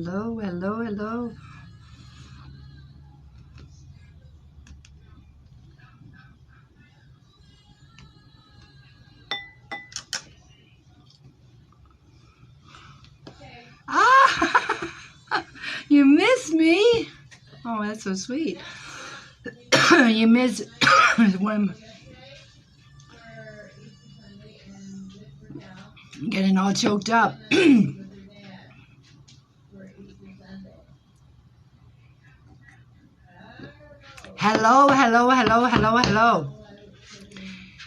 hello, hello, hello. Ah, you miss me? Oh, that's so sweet. You miss when I'm getting all choked up. Hello, hello, hello, hello, hello.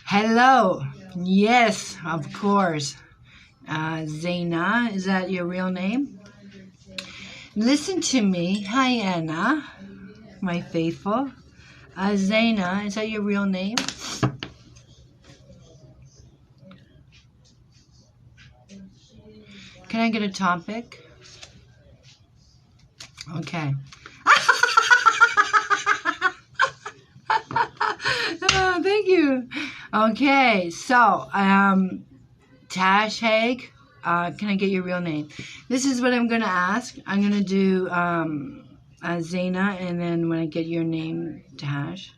Hello. Yes, of course. Zaina, is that your real name? Listen to me. Hi, Anna, my faithful. Zaina, is that your real name? Can I get a topic? Okay. Oh, thank you. Okay, so Tash Haig, can I get your real name? This is what I'm gonna ask. I'm gonna do Zaina, and then when I get your name, Tash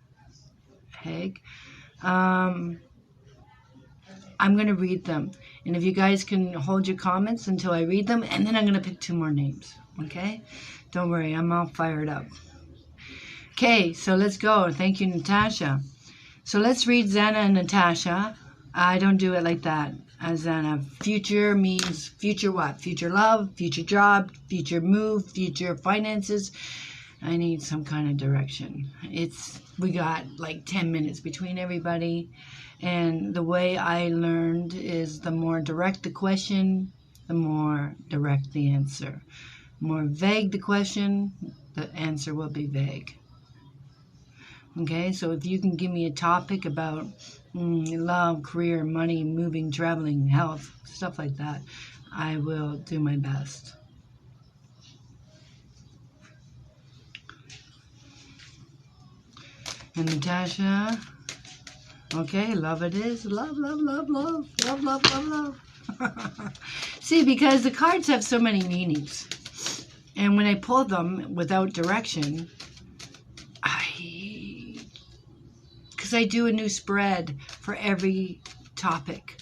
Haig, I'm gonna read them, and if you guys can hold your comments until I read them, and then I'm gonna pick two more names. Okay, don't worry, I'm all fired up. Okay, so let's go. Thank you, Natasha. So let's read Zana and Natasha. I don't do it like that. Zana, future means future what? Future love, future job, future move, future finances. I need some kind of direction. We got like 10 minutes between everybody. And the way I learned is the more direct the question, the more direct the answer. The more vague the question, the answer will be vague. Okay, so if you can give me a topic about love, career, money, moving, traveling, health, stuff like that, I will do my best. And Natasha, okay, love it is. Love, love, love, love, love, love, love, love. See, because the cards have so many meanings. And when I pull them without direction, because I do a new spread for every topic.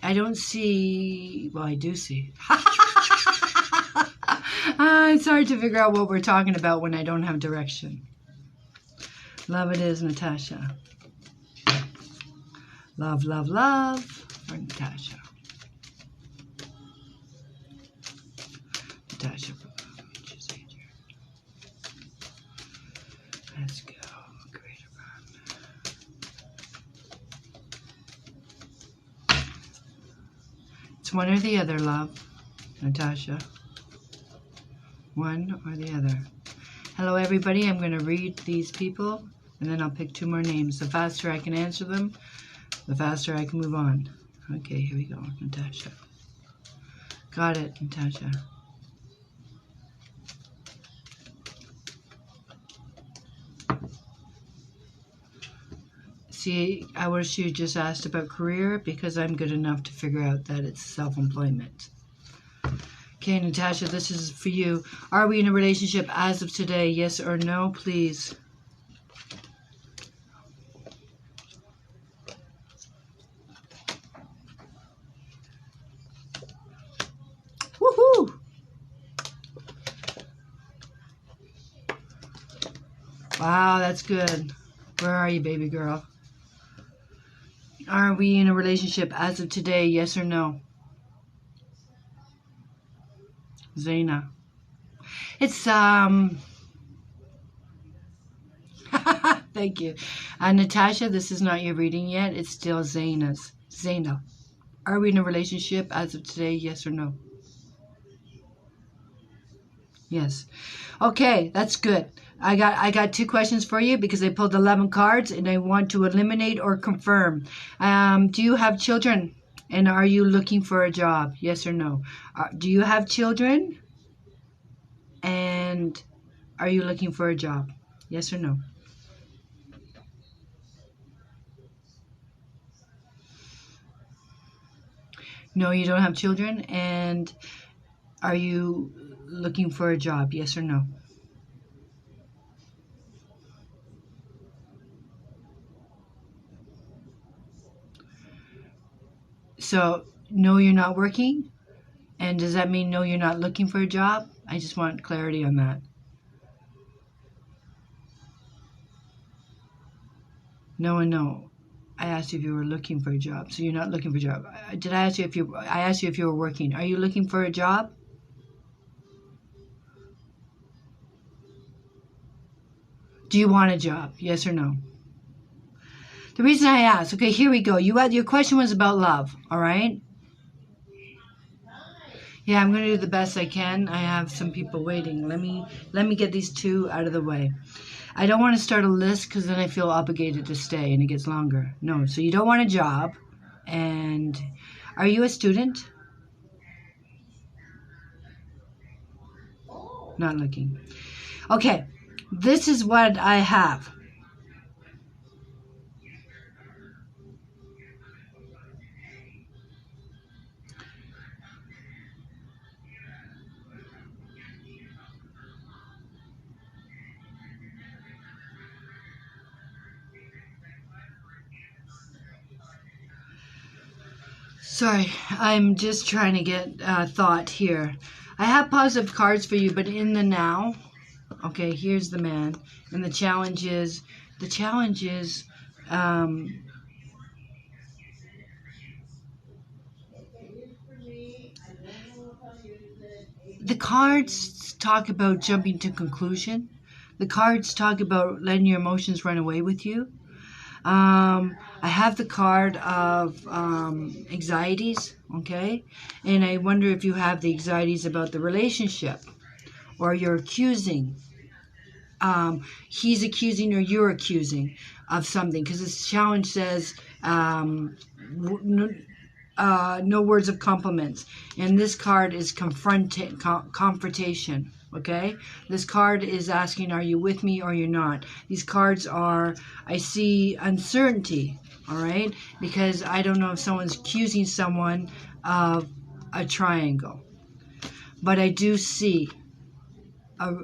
I don't see, well, I do see. It's hard to figure out what we're talking about when I don't have direction. Love it is, Natasha. Love, love, love for Natasha. Natasha. Let's go. Greater run. It's one or the other, love. Natasha. One or the other. Hello, everybody. I'm going to read these people, and then I'll pick two more names. The faster I can answer them, the faster I can move on. Okay, here we go, Natasha. Got it, Natasha. See, I wish you just asked about career because I'm good enough to figure out that it's self-employment. Okay, Natasha, this is for you. Are we in a relationship as of today? Yes or no, please? Woohoo! Wow, that's good. Where are you, baby girl? Are we in a relationship as of today? Yes or no? Zaina. It's, thank you. Natasha, this is not your reading yet. It's still Zaina's. Zaina. Are we in a relationship as of today? Yes or no? Yes. Okay, that's good. I got two questions for you because I pulled 11 cards and I want to eliminate or confirm. Do you have children? And are you looking for a job? Yes or no? Do you have children? And are you looking for a job? Yes or no? No, you don't have children. And are you looking for a job? Yes or no? So, no, you're not working? And does that mean no, you're not looking for a job? I just want clarity on that. No and no. I asked you if you were looking for a job, so you're not looking for a job. Did I ask you if you? I asked you if you were working. Are you looking for a job? Do you want a job? Yes or no? The reason I asked. Okay, here we go. Your question was about love. All right. Yeah, I'm going to do the best I can. I have some people waiting. Let me get these two out of the way. I don't want to start a list because then I feel obligated to stay and it gets longer. No, so you don't want a job. And are you a student? Not looking. Okay, this is what I have. Sorry, I'm just trying to get thought here. I have positive cards for you, but in the now. Okay, here's the man, and the challenge is, um, the cards talk about jumping to conclusion. The cards talk about letting your emotions run away with you. I have the card of anxieties, okay? And I wonder if you have the anxieties about the relationship or you're accusing. He's accusing or you're accusing of something because this challenge says no words of compliments. And this card is confrontation. Okay, this card is asking, are you with me or you're not? These cards are, I see uncertainty. All right, because I don't know if someone's accusing someone of a triangle, but I do see a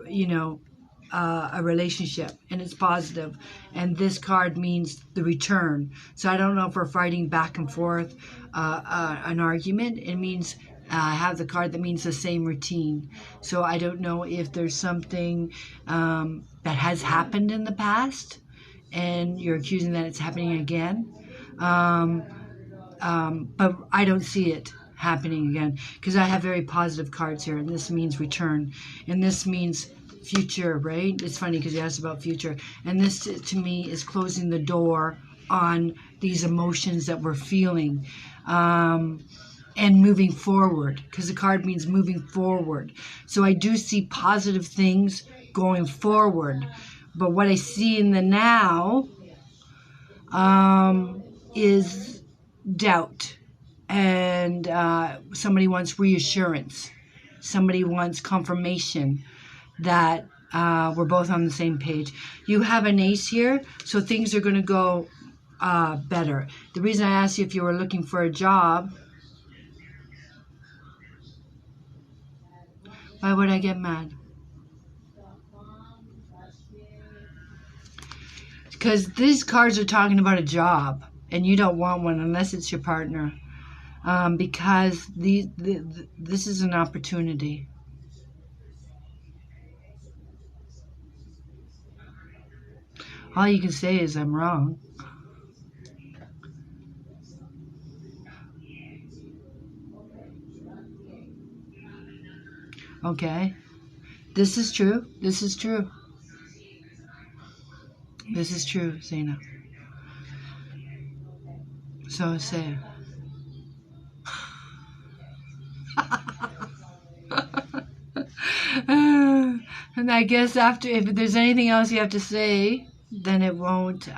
relationship and it's positive, and this card means the return. So I don't know if we're fighting back and forth an argument. It means I have the card that means the same routine. So I don't know if there's something that has happened in the past and you're accusing that it's happening again, but I don't see it happening again because I have very positive cards here, and this means return, and this means future, right? It's funny because you asked about future, and this to me is closing the door on these emotions that we're feeling, and moving forward, because the card means moving forward. So I do see positive things going forward, but what I see in the now is doubt, and somebody wants reassurance, somebody wants confirmation that we're both on the same page. You have an ace here, so things are going to go better. The reason I asked you if you were looking for a job, why would I get mad? Because these cards are talking about a job, and you don't want one unless it's your partner. Because this is an opportunity. All you can say is I'm wrong. Okay? This is true. This is true. This is true, Zena. So say and I guess after, if there's anything else you have to say, then it won't,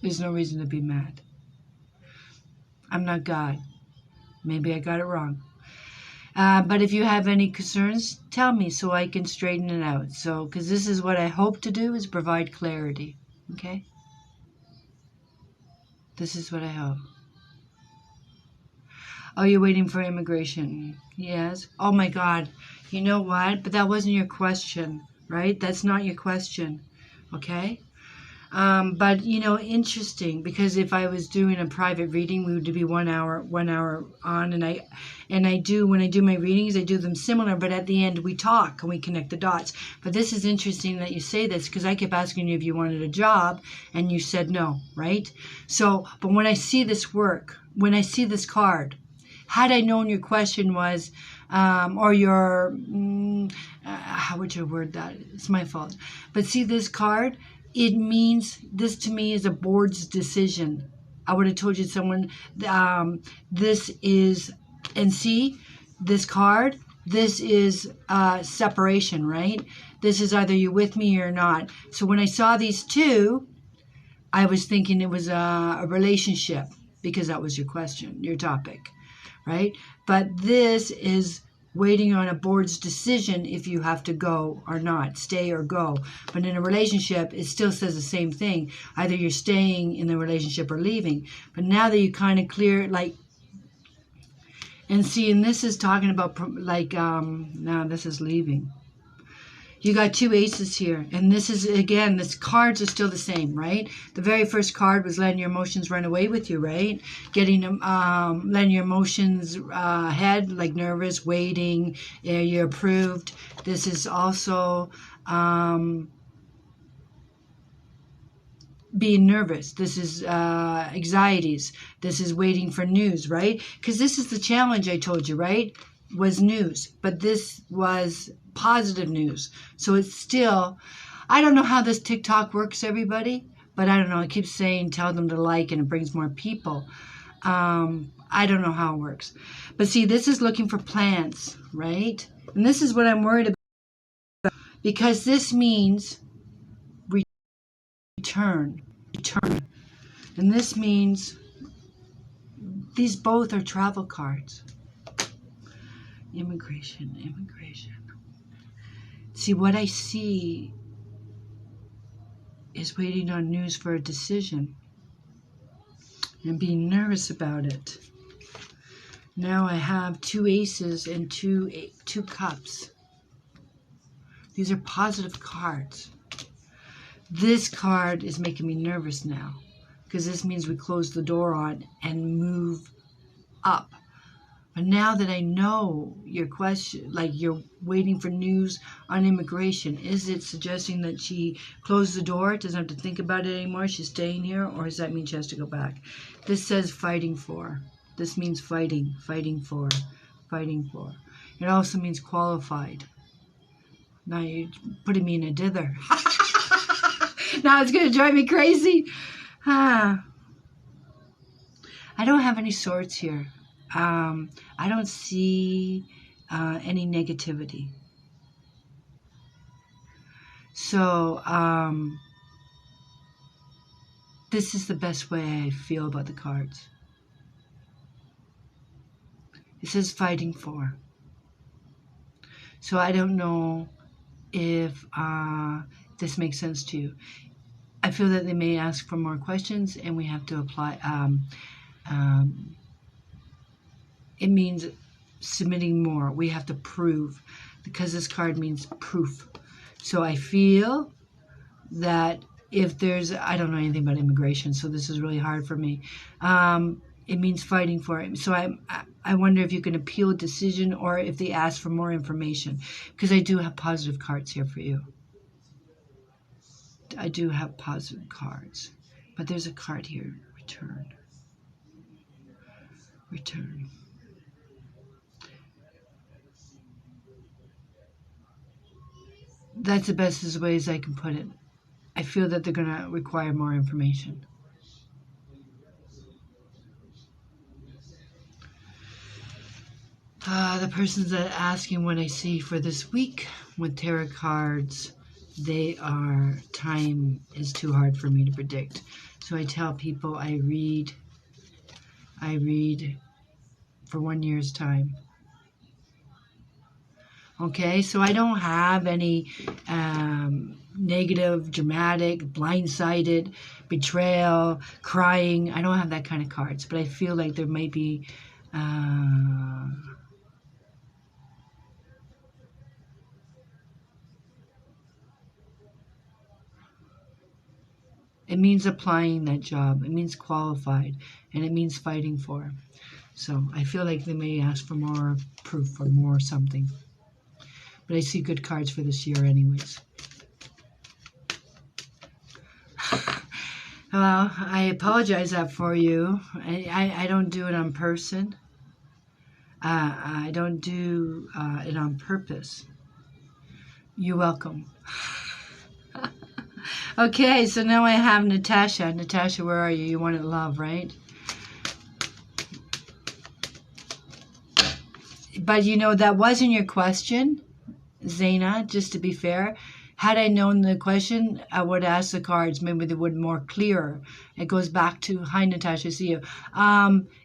there's no reason to be mad. I'm not God. Maybe I got it wrong. But if you have any concerns, tell me so I can straighten it out. So, because this is what I hope to do, is provide clarity. Okay? This is what I hope. Oh, you're waiting for immigration. Yes. Oh my God. You know what? But that wasn't your question, right? That's not your question. Okay? But interesting, because if I was doing a private reading, we would be 1 hour on, and I do, when I do my readings, I do them similar, but at the end we talk and we connect the dots. But this is interesting that you say this, because I kept asking you if you wanted a job, and you said no, right? So, but when I see this work, when I see this card, had I known your question was, or your, how would you word that? It's my fault. But see this card, it means, this to me is a board's decision. I would have told you someone, this is, and see, this card, this is separation, right? This is either you're with me or not. So when I saw these two, I was thinking it was a relationship, because that was your question, your topic, right? But this is waiting on a board's decision if you have to go or not, stay or go. But in a relationship, it still says the same thing. Either you're staying in the relationship or leaving. But now that you kind of clear, like, and see, and this is talking about, like, now this is leaving. You got two aces here, and this is, again, this cards are still the same, right? The very first card was letting your emotions run away with you, right? Getting them, letting your emotions head, like nervous, waiting, you're approved. This is also being nervous. This is anxieties. This is waiting for news, right? Because this is the challenge I told you, right? Was news, but this was positive news. So it's still, I don't know how this TikTok works, everybody, but I don't know. It keeps saying tell them to like, and it brings more people. I don't know how it works. But see, this is looking for plans, right? And this is what I'm worried about, because this means return. And this means these both are travel cards. Immigration. See, what I see is waiting on news for a decision and being nervous about it. Now I have two aces and two cups. These are positive cards. This card is making me nervous now, because this means we close the door on and move up. But now that I know your question, like you're waiting for news on immigration, is it suggesting that she closed the door, doesn't have to think about it anymore, she's staying here, or does that mean she has to go back? This says fighting for. This means fighting for. It also means qualified. Now you're putting me in a dither. Now it's going to drive me crazy. I don't have any swords here. I don't see any negativity. So this is the best way I feel about the cards. It says fighting for. So I don't know if this makes sense to you. I feel that they may ask for more questions, and we have to apply. It means submitting more. We have to prove, because this card means proof. So I feel that if there's, I don't know anything about immigration, so this is really hard for me. It means fighting for it. So I wonder if you can appeal a decision, or if they ask for more information, because I do have positive cards here for you. I do have positive cards, but there's a card here, return. That's the best ways I can put it. I feel that they're going to require more information. The persons that are asking what I see for this week with tarot cards, time is too hard for me to predict. So I tell people I read for 1 year's time. Okay, so I don't have any negative, dramatic, blindsided, betrayal, crying. I don't have that kind of cards, but I feel like there might be It means applying that job. It means qualified. And it means fighting for. So I feel like they may ask for more proof or more something. But I see good cards for this year anyways. Well, I apologize that for you. I don't do it on person. I don't do it on purpose. You're welcome. Okay, so now I have Natasha. Natasha, where are you? You wanted love, right? But you know, that wasn't your question, Zaina, just to be fair. Had I known the question, I would ask the cards. Maybe they would be more clearer. It goes back to, hi Natasha, see you.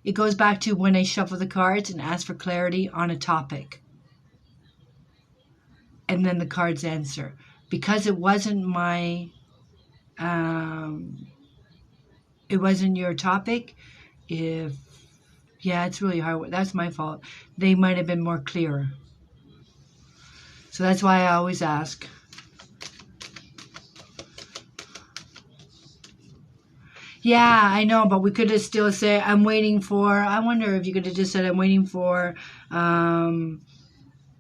It goes back to when I shuffle the cards and ask for clarity on a topic. And then the cards answer. Because it wasn't my, it wasn't your topic, yeah, it's really hard. That's my fault. They might have been more clearer. So that's why I always ask. Yeah, I know, but we could have still said, I'm waiting for, I wonder if you could have just said, I'm waiting for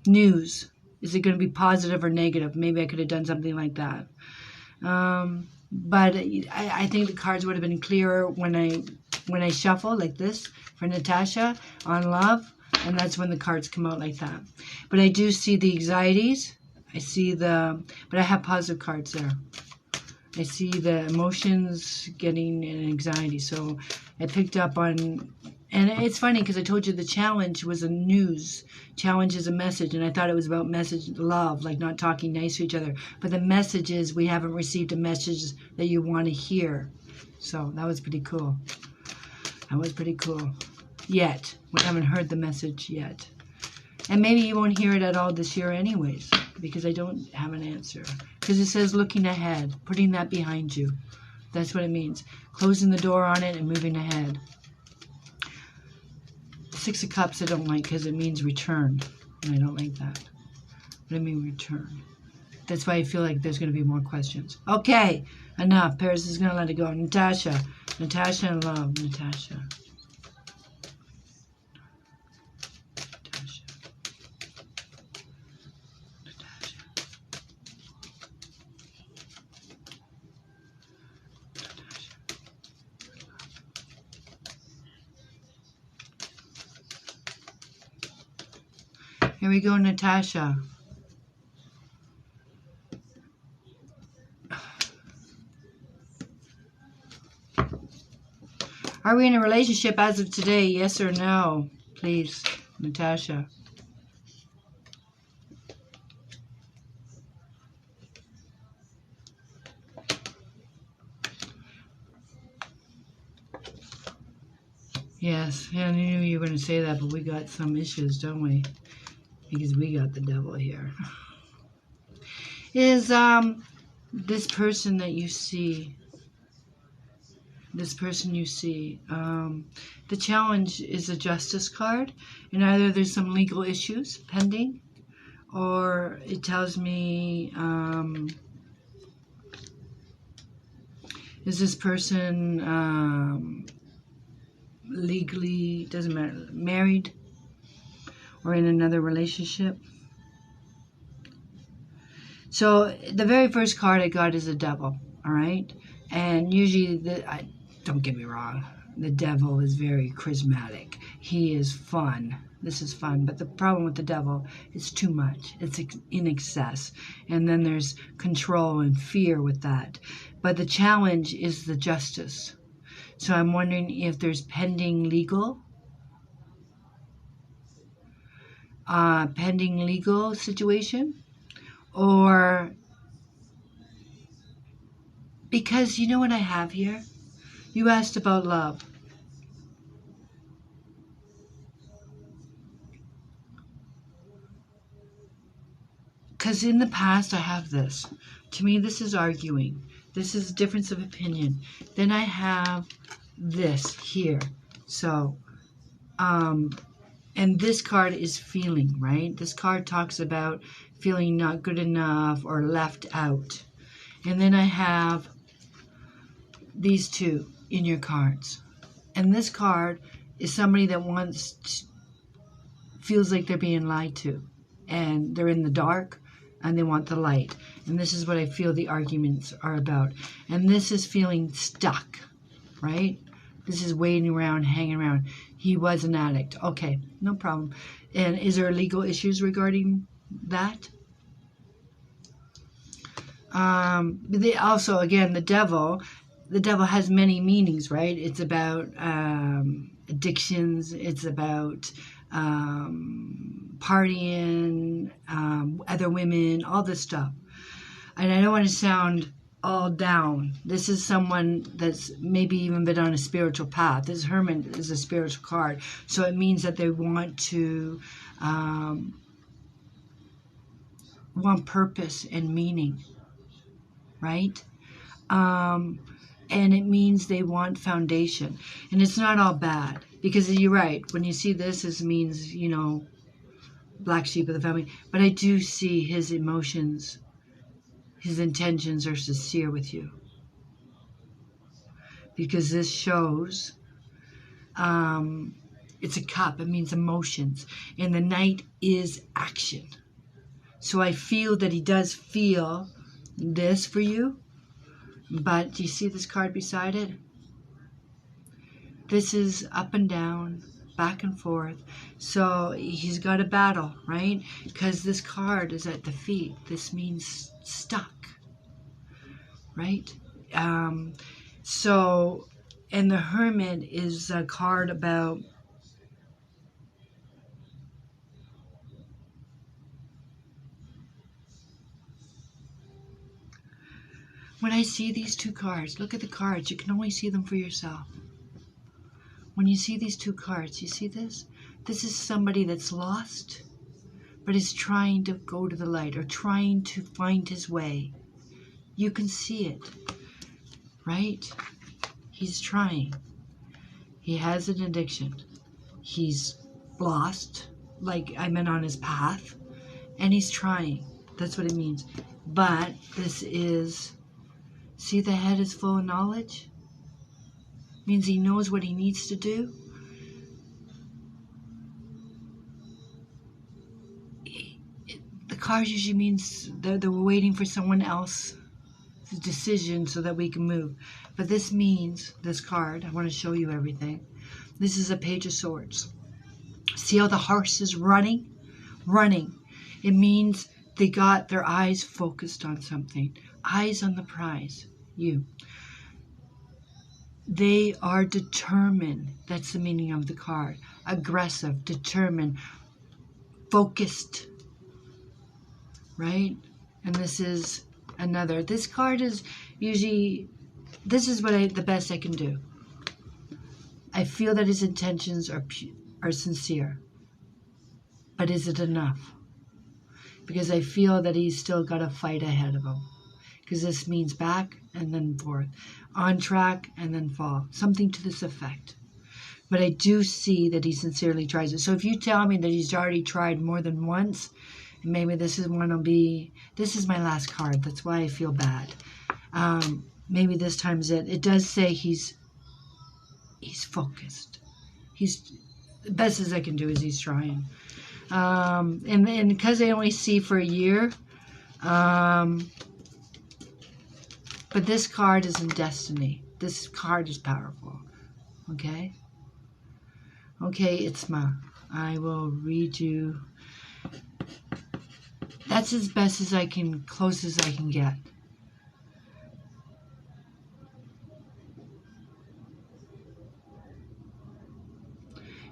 news. Is it going to be positive or negative? Maybe I could have done something like that. But I think the cards would have been clearer when I shuffle like this for Natasha on love, and that's when the cards come out like that. But I do see the anxieties. I see but I have positive cards there. I see the emotions getting an anxiety. So I picked up on, and it's funny because I told you the challenge was a news. Challenge is a message, and I thought it was about message love, like not talking nice to each other. But the message is we haven't received a message that you want to hear. So that was pretty cool. That was pretty cool. Yet. We haven't heard the message yet. And maybe you won't hear it at all this year anyways, because I don't have an answer. Because it says looking ahead, putting that behind you. That's what it means. Closing the door on it and moving ahead. Six of Cups I don't like because it means return. And I don't like that. But I mean return. That's why I feel like there's going to be more questions. Okay, enough. Paris is going to let it go. Natasha. Natasha and love. Natasha. Here we go, Natasha. Are we in a relationship as of today? Yes or no? Please, Natasha. Yes, yeah, I knew you were going to say that, but we got some issues, don't we? Because we got the devil here. Is this person that you see, the challenge is a justice card, and either there's some legal issues pending, or it tells me, is this person legally, doesn't matter, married or in another relationship? So the very first card I got is the devil, all right? And usually, don't get me wrong, the devil is very charismatic. He is fun. This is fun. But the problem with the devil is too much. It's in excess. And then there's control and fear with that. But the challenge is the justice. So I'm wondering if there's pending legal situation, or because you know what I have here? You asked about love. Because in the past I have this. To me, this is arguing. This is a difference of opinion. Then I have this here. So, and this card is feeling, right? This card talks about feeling not good enough or left out. And then I have these two in your cards. And this card is somebody that feels like they're being lied to, and they're in the dark and they want the light. And this is what I feel the arguments are about. And this is feeling stuck, right? This is waiting around, hanging around. He was an addict. Okay, no problem. And is there legal issues regarding that? Also, again, the devil has many meanings, right? It's about addictions. It's about partying, other women, all this stuff. And I don't want to sound all down. This is someone that's maybe even been on a spiritual path. This Hermit is a spiritual card. So it means that they want to want purpose and meaning, right? And it means they want foundation. And it's not all bad. Because you're right. When you see this, it means, you know, black sheep of the family. But I do see his emotions. His intentions are sincere with you. Because this shows, it's a cup. It means emotions. And the Knight is action. So I feel that he does feel this for you. But do you see this card beside it? This is up and down, back and forth. So he's got a battle, right? Because this card is at the feet. This means stuck, right? So, and the Hermit is a card about when I see these two cards, look at the cards. You can only see them for yourself. When you see these two cards, you see this? This is somebody that's lost, but is trying to go to the light or trying to find his way. You can see it, right? He's trying. He has an addiction. He's lost, like I meant on his path, and he's trying. That's what it means. But this is, see the head is full of knowledge? Means he knows what he needs to do. The cards usually means they're waiting for someone else's decision so that we can move. But this means, this card, I want to show you everything. This is a Page of Swords. See how the horse is running? Running. It means they got their eyes focused on something. Eyes on the prize. You. They are determined. That's the meaning of the card. Aggressive, determined, focused. Right? And this is another. This card is usually, this is what the best I can do. I feel that his intentions are sincere. But is it enough? Because I feel that he's still got a fight ahead of him. Because this means back and then forth. On track and then fall. Something to this effect. But I do see that he sincerely tries it. So if you tell me that he's already tried more than once, and maybe this is one will be, this is my last card. That's why I feel bad. Maybe this time's it. It does say he's focused. He's, the best as I can do is he's trying. And because I only see for a year, but this card is in destiny. This card is powerful. Okay? Okay, Itzma. I will read you. That's as best as I can, close as I can get.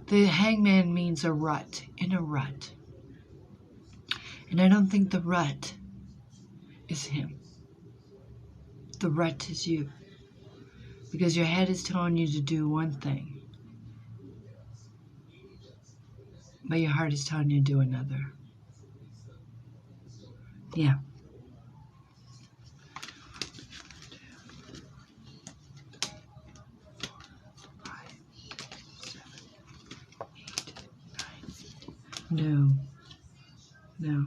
The Hangman means a rut, in a rut. And I don't think the rut is him. The rut is you. Because your head is telling you to do one thing. But your heart is telling you to do another. Yeah. No. No.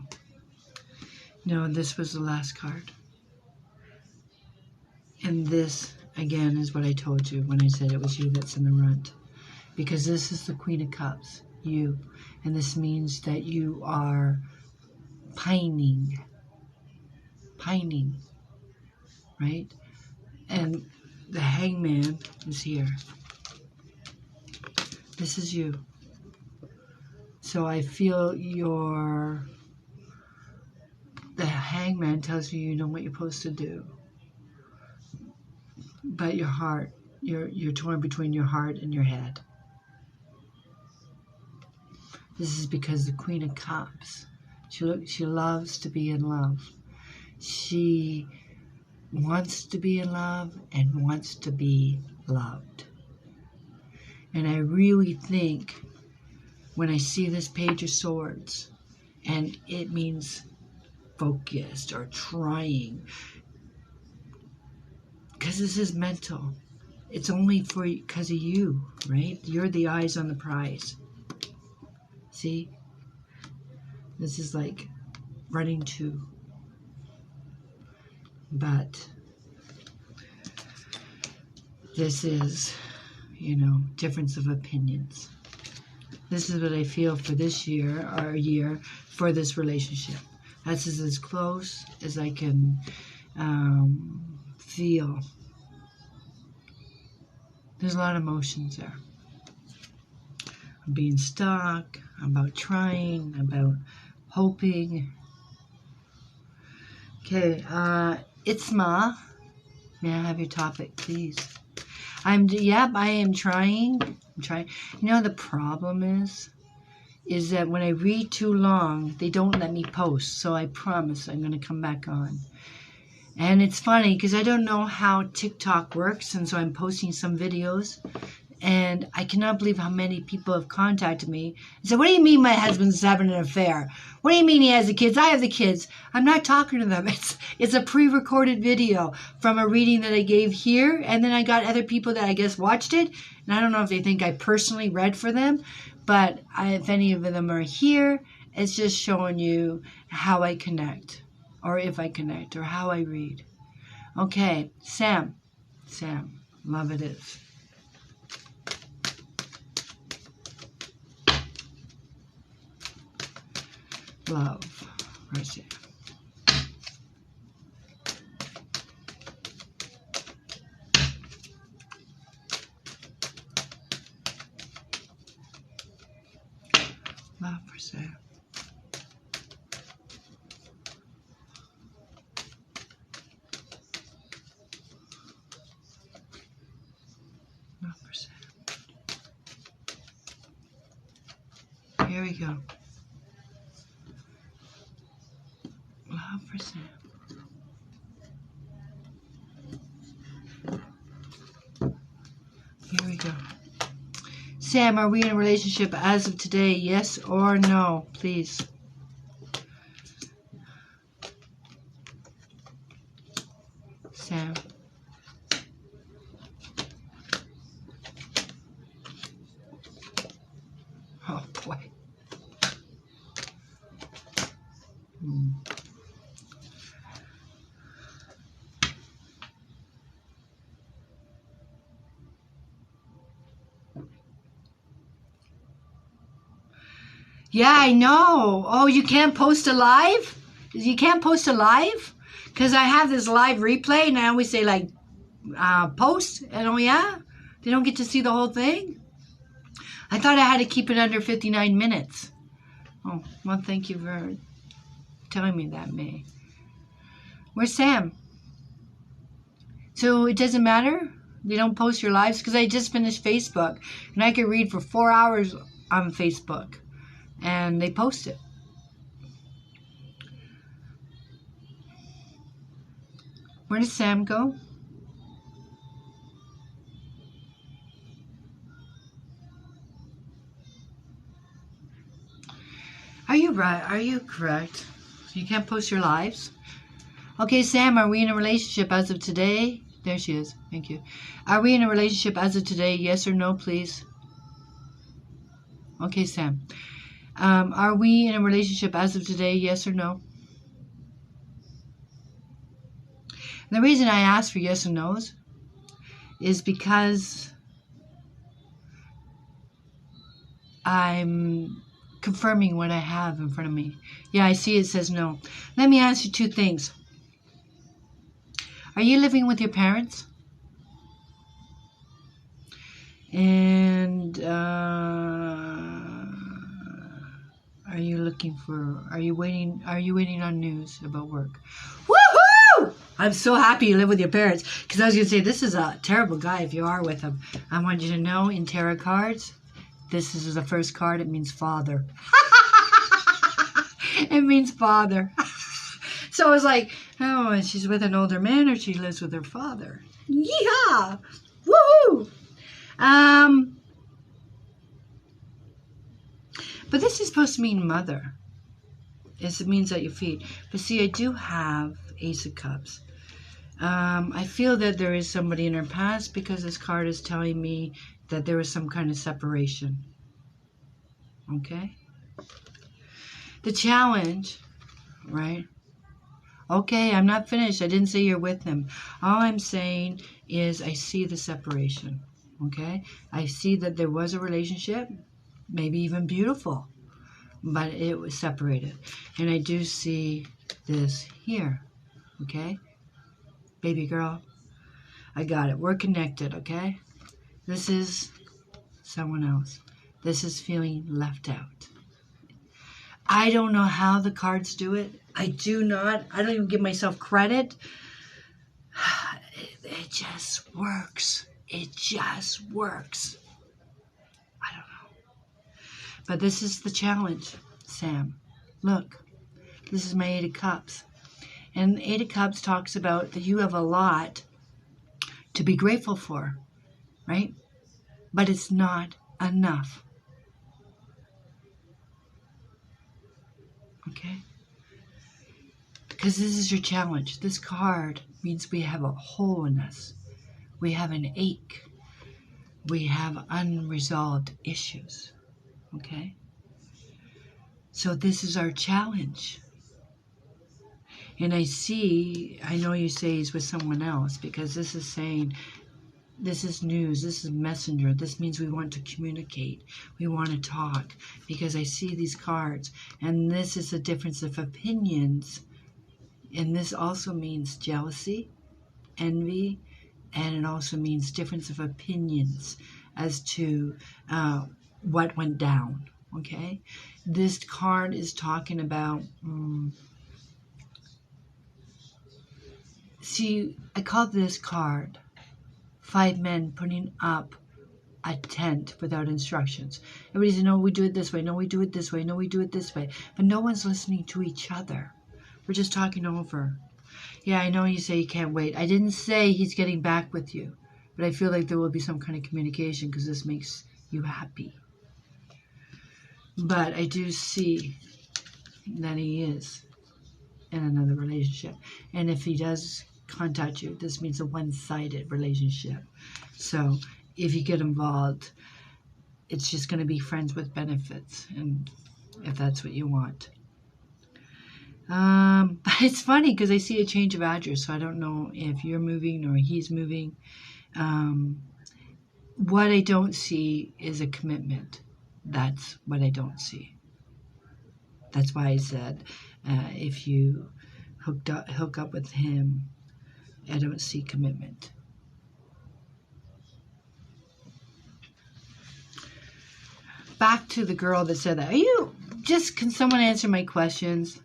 No, this was the last card. And this, again, is what I told you when I said it was you that's in the runt. Because this is the Queen of Cups, you. And this means that you are pining, right? And the Hangman is here. This is you. So I feel the Hangman tells you know what you're supposed to do. But your heart, you're torn between your heart and your head. This is because the Queen of Cups, she loves to be in love. She wants to be in love and wants to be loved. And I really think when I see this Page of Swords, and it means focused or trying, because this is mental. It's only because of you, right? You're the eyes on the prize. See? This is like running to. But this is, difference of opinions. This is what I feel for this year, or year, for this relationship. That's as close as I can feel. There's a lot of emotions there. I'm being stuck, about trying, about hoping. Okay, Itzma, may I have your topic, please? I am trying. I'm trying. The problem is that when I read too long, they don't let me post. So I promise I'm going to come back on. And it's funny because I don't know how TikTok works, and so I'm posting some videos. And I cannot believe how many people have contacted me and said, "What do you mean my husband's having an affair? What do you mean he has the kids? I have the kids." I'm not talking to them. It's a pre-recorded video from a reading that I gave here. And then I got other people that I guess watched it. And I don't know if they think I personally read for them. But if any of them are here, it's just showing you how I connect. Or if I connect. Or how I read. Okay, Sam. Love it is. Love, right there. Love for Sam. Love for Sam. Here we go. Love for Sam. Here we go. Sam, are we in a relationship as of today? Yes or no, please. Sam. Oh, boy. Yeah, I know. Oh, you can't post a live? You can't post a live? Because I have this live replay and I always say like, post. And oh yeah? They don't get to see the whole thing? I thought I had to keep it under 59 minutes. Oh, well, thank you for telling me that, May. Where's Sam? So it doesn't matter? They don't post your lives? Because I just finished Facebook and I could read for 4 hours on Facebook. And they post it. Where does Sam go? Are you right? Are you correct? You can't post your lives? Okay, Sam, are we in a relationship as of today? There she is. Thank you. Are we in a relationship as of today? Yes or no, please? Okay, Sam. Are we in a relationship as of today? Yes or no? And the reason I ask for yes or no's is because I'm confirming what I have in front of me. Yeah, I see it says no. Let me ask you two things. Are you living with your parents? And are you waiting on news about work? Woohoo! I'm so happy you live with your parents, because I was going to say, this is a terrible guy if you are with him. I want you to know, in tarot cards, this is the first card. It means father. It means father. So it's like, oh, she's with an older man, or she lives with her father. Yeehaw! Woohoo! But this is supposed to mean mother. It means at your feet. But see, I do have Ace of Cups. I feel that there is somebody in her past, because this card is telling me that there was some kind of separation. Okay? The challenge, right? Okay, I'm not finished. I didn't say you're with him. All I'm saying is I see the separation. Okay? I see that there was a relationship, maybe even beautiful, but it was separated. And I do see this here. Okay? Baby girl, I got it. We're connected, okay? This is someone else. This is feeling left out. I don't know how the cards do it. I don't even give myself credit. It just works. It just works. I don't know. But this is the challenge, Sam. Look, this is my Eight of Cups. And Eight of Cups talks about that you have a lot to be grateful for, right? But it's not enough. Okay? Because this is your challenge. This card means we have a hole in us. We have an ache. We have unresolved issues. Okay? So this is our challenge. And I know you say he's with someone else, because this is saying, this is news, this is messenger. This means we want to communicate. We want to talk, because I see these cards. And this is a difference of opinions. And this also means jealousy, envy, and it also means difference of opinions as to what went down. Okay? This card is talking about... See, I call this card 5 men putting up a tent without instructions. Everybody says, no, we do it this way. No, we do it this way. No, we do it this way. But no one's listening to each other. We're just talking over. Yeah, I know you say you can't wait. I didn't say he's getting back with you. But I feel like there will be some kind of communication, because this makes you happy. But I do see that he is in another relationship. And if he does contact you, this means a one-sided relationship. So if you get involved, it's just going to be friends with benefits, and if that's what you want. But it's funny, because I see a change of address, so I don't know if you're moving or he's moving. What I don't see is a commitment. That's what I don't see. That's why I said if you hook up with him, I don't see commitment. Back to the girl that said that. Can someone answer my questions?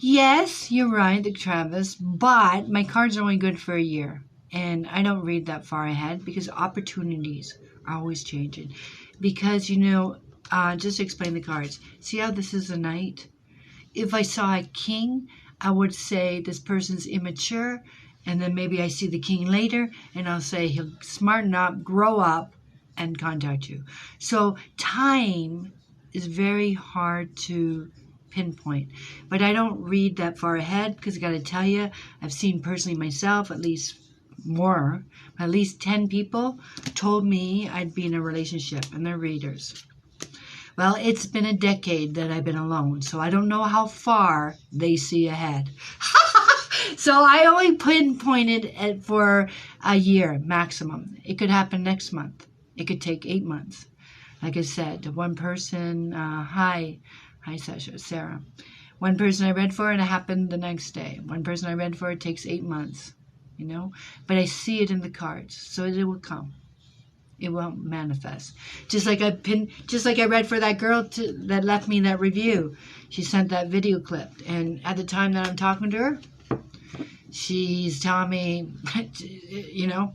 Yes, you're right, Travis, but my cards are only good for a year. And I don't read that far ahead, because opportunities are always changing. Because, just to explain the cards. See how this is a knight? If I saw a king, I would say this person's immature, and then maybe I see the king later, and I'll say he'll smarten up, grow up, and contact you. So time is very hard to pinpoint. But I don't read that far ahead, because I got to tell you, I've seen personally myself, at least 10 people told me I'd be in a relationship, and they're readers. Well, it's been a decade that I've been alone, so I don't know how far they see ahead. So I only pinpointed it for a year maximum. It could happen next month. It could take 8 months. Like I said, one person, hi Sasha, Sarah. One person I read for and it happened the next day. One person I read for, it takes 8 months, you know. But I see it in the cards, so it will come. It will manifest. Just like I read for that girl that left me that review. She sent that video clip, and at the time that I'm talking to her, she's telling me, you know,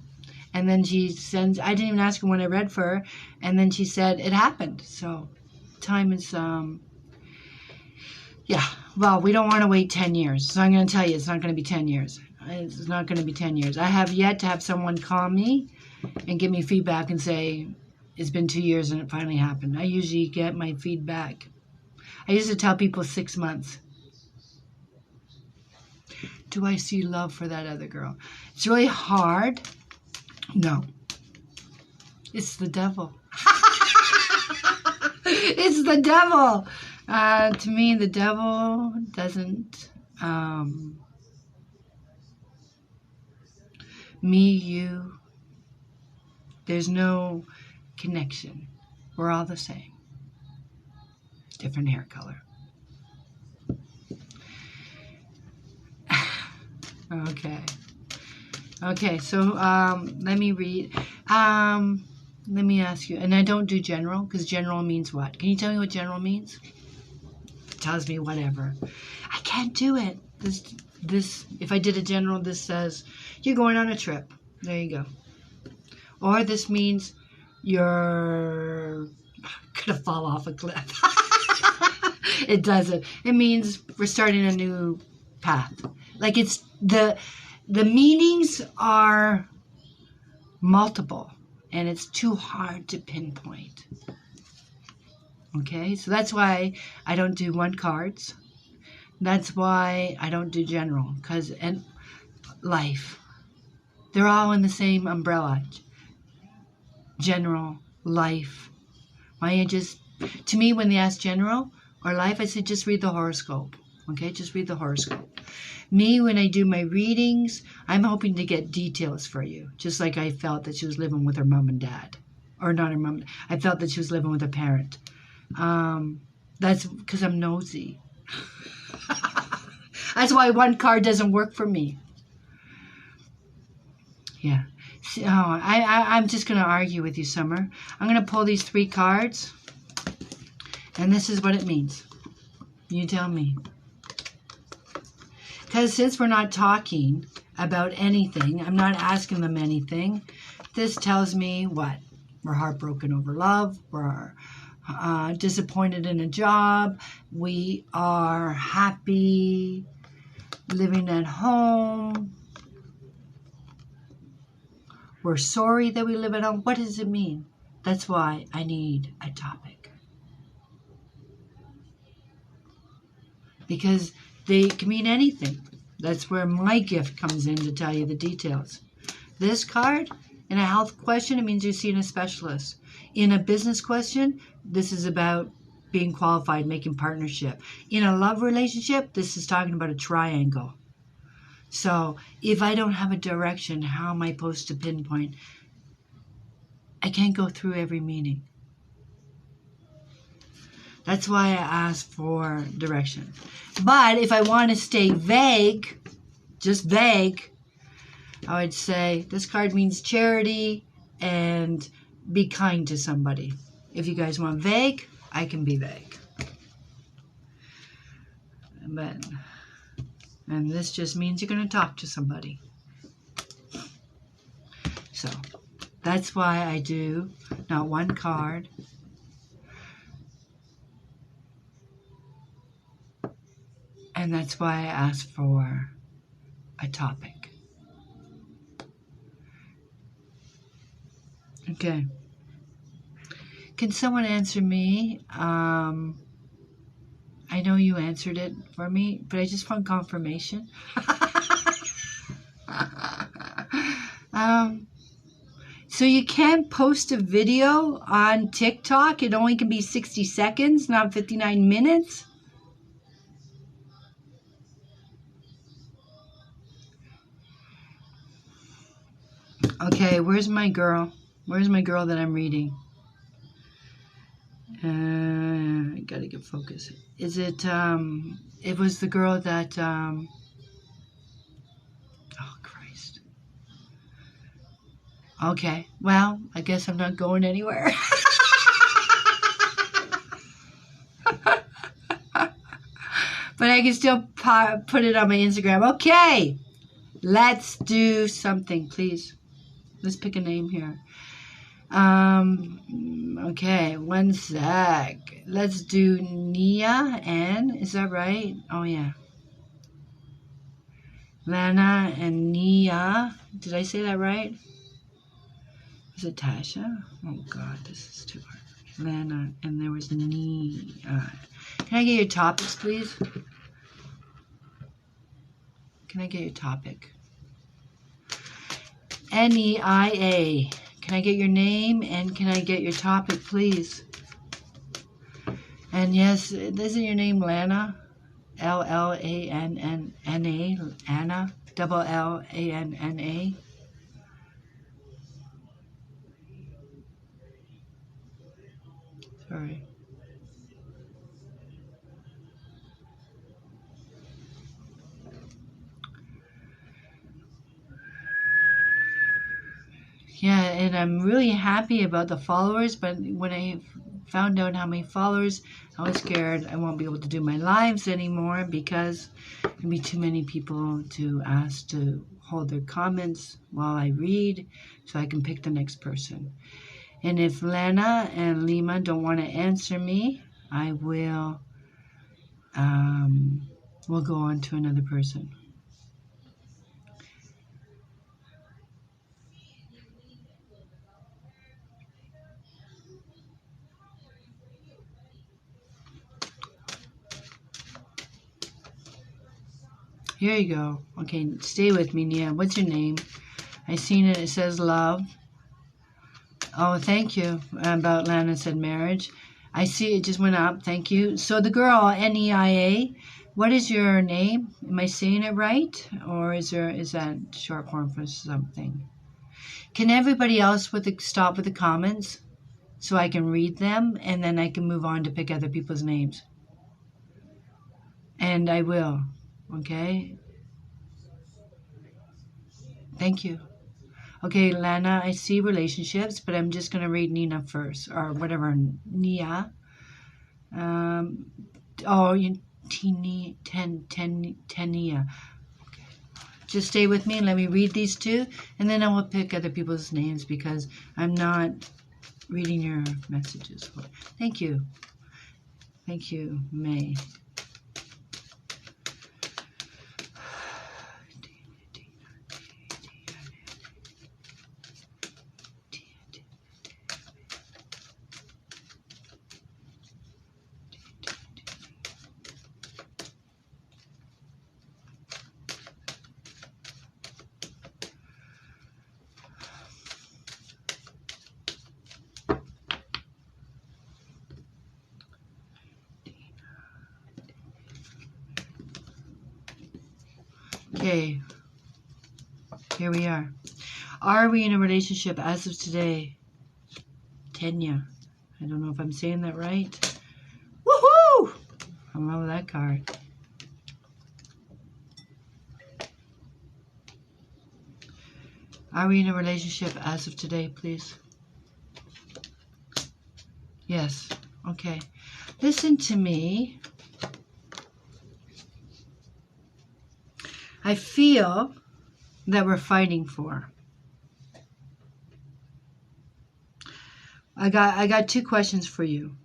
and then she sends, I didn't even ask her when I read for her, and then she said it happened. So time is, yeah, well, we don't want to wait 10 years. So I'm going to tell you, it's not going to be 10 years. It's not going to be 10 years. I have yet to have someone call me and give me feedback and say, it's been 2 years and it finally happened. I usually get my feedback. I used to tell people 6 months. Do I see love for that other girl? It's really hard. No. It's the devil. It's the devil. To me, the devil doesn't... me, you... There's no connection. We're all the same. Different hair color. Okay, so let me read. Let me ask you, and I don't do general, because general means what? Can you tell me what general means? It tells me whatever. I can't do it. This, if I did a general, this says, you're going on a trip. There you go. Or this means you're gonna fall off a cliff. It doesn't. It means we're starting a new path. Like it's the meanings are multiple and it's too hard to pinpoint. Okay, so that's why I don't do one cards. That's why I don't do general, and life. They're all in the same umbrella. General, life. To me, when they ask general or life, I say just read the horoscope. Okay, just read the horoscope. Me, when I do my readings, I'm hoping to get details for you. Just like I felt that she was living with her mom and dad. Or not her mom. I felt that she was living with a parent. That's because I'm nosy. That's why one card doesn't work for me. Yeah. So, I'm just going to argue with you, Summer. I'm going to pull these 3 cards. And this is what it means. You tell me. Because since we're not talking about anything, I'm not asking them anything, this tells me what? We're heartbroken over love. We're disappointed in a job. We are happy living at home. We're sorry that we live at home. What does it mean? That's why I need a topic. Because they can mean anything. That's where my gift comes in to tell you the details. This card, in a health question, it means you're seeing a specialist. In a business question, this is about being qualified, making partnership. In a love relationship, this is talking about a triangle. So if I don't have a direction, how am I supposed to pinpoint? I can't go through every meaning. That's why I asked for direction. But if I want to stay vague, just vague, I would say this card means charity and be kind to somebody. If you guys want vague, I can be vague. And this just means you're going to talk to somebody. So that's why I do not one card. And that's why I asked for a topic. Okay. Can someone answer me? I know you answered it for me, but I just want confirmation. So you can't post a video on TikTok? It only can be 60 seconds, not 59 minutes? Okay, where's my girl? Where's my girl that I'm reading? I gotta get focused. Is it, it was the girl that, oh, Christ. Okay, well, I guess I'm not going anywhere. But I can still put it on my Instagram. Okay, let's do something, please. Let's pick a name here. Okay, one sec. Let's do Nia N. Is that right? Oh, yeah. Lana and Nia. Did I say that right? Is it Tasha? Oh, God, this is too hard. Lana, and there was Nia. Can I get your topics, please? Can I get your topic? N-E-I-A. Can I get your name and can I get your topic, please? And yes, isn't your name Lana? L-L-A-N-N-N-A. Anna. Double L-A-N-N-A. Sorry. Yeah, and I'm really happy about the followers, but when I found out how many followers, I was scared I won't be able to do my lives anymore because there'll be too many people to ask to hold their comments while I read so I can pick the next person. And if Lana and Lima don't want to answer me, I will we'll go on to another person. Here you go. Okay, stay with me, Nia. What's your name? I seen it. It says love. Oh, thank you. About Lana said marriage. I see it just went up. Thank you. So the girl, N-E-I-A, what is your name? Am I saying it right? Or is that short form for something? Can everybody else stop with the comments so I can read them and then I can move on to pick other people's names? And I will. Okay? Thank you. Okay, Lana, I see relationships, but I'm just going to read Nina first, or whatever, Nia. Tenia. Okay. Just stay with me and let me read these two, and then I will pick other people's names because I'm not reading your messages. Thank you. Thank you, May. Okay, here we are. Are we in a relationship as of today? Tenya. I don't know if I'm saying that right. Woohoo! I love that card. Are we in a relationship as of today, please? Yes. Okay. Listen to me. I feel that we're fighting for. I got two questions for you.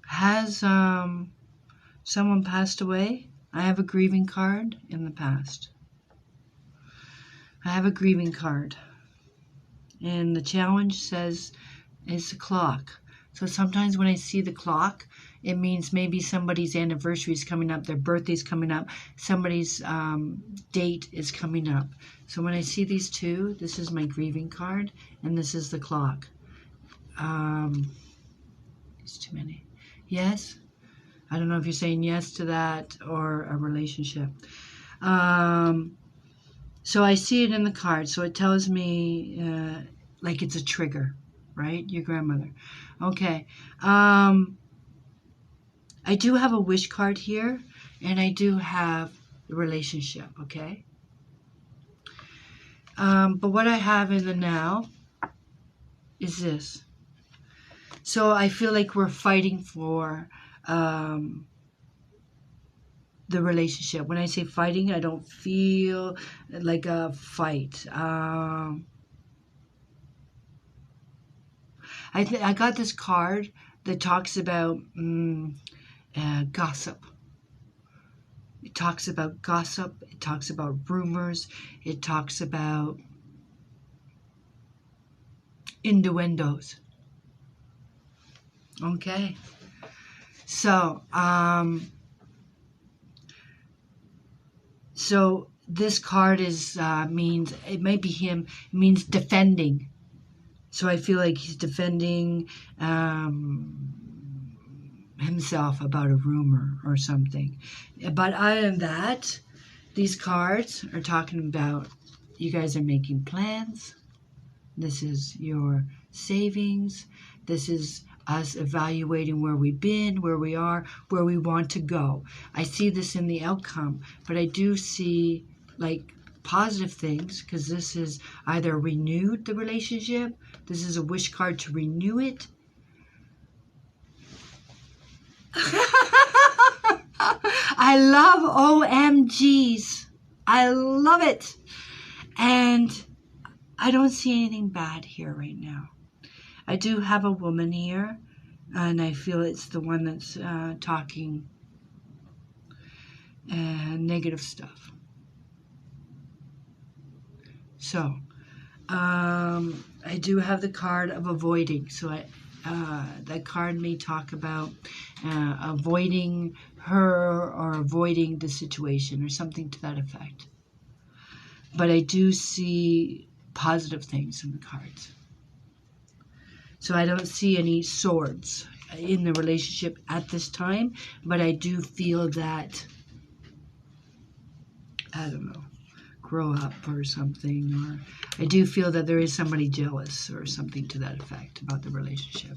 Has someone passed away? I have a grieving card in the past. I have a grieving card. And the challenge says it's a clock. So sometimes when I see the clock, it means maybe somebody's anniversary is coming up, their birthday's coming up, somebody's date is coming up. So when I see these two, this is my grieving card, and this is the clock. It's too many. Yes? I don't know if you're saying yes to that or a relationship. So I see it in the card. So it tells me like it's a trigger, right? Your grandmother. Okay. I do have a wish card here, and I do have the relationship, okay? But what I have in the now is this. So I feel like we're fighting for the relationship. When I say fighting, I don't feel like a fight. I got this card that talks about gossip. It talks about gossip. It talks about rumors. It talks about innuendos. Okay. So, so this card is means, it might be him, means defending. So I feel like he's defending himself about a rumor or something. But other than that, these cards are talking about you guys are making plans. This is your savings. This is us evaluating where we've been, where we are, where we want to go. I see this in the outcome, but I do see like positive things because this is either renewed the relationship. This is a wish card to renew it. I love OMGs. I love it. And I don't see anything bad here right now. I do have a woman here, and I feel it's the one that's talking negative stuff. So, I do have the card of avoiding. So that card may talk about avoiding her or avoiding the situation or something to that effect. But I do see positive things in the cards. So I don't see any swords in the relationship at this time, but I do feel that, I don't know, grow up or something, or I do feel that there is somebody jealous or something to that effect about the relationship.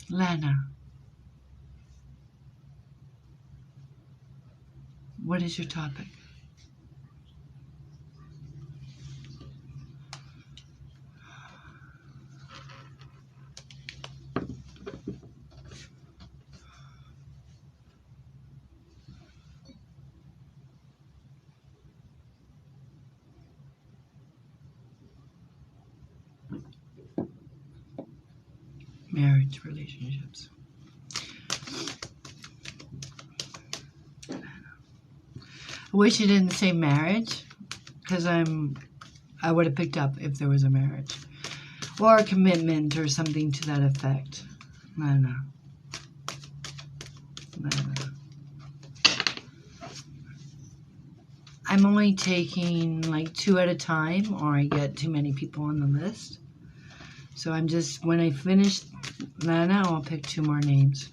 Lana, what is your topic? Marriage, relationships. I wish you didn't say marriage, because I would have picked up if there was a marriage. Or a commitment or something to that effect. I don't know. I'm only taking like 2 at a time, or I get too many people on the list. So I'm just, when I finish Lana, I'll pick 2 more names.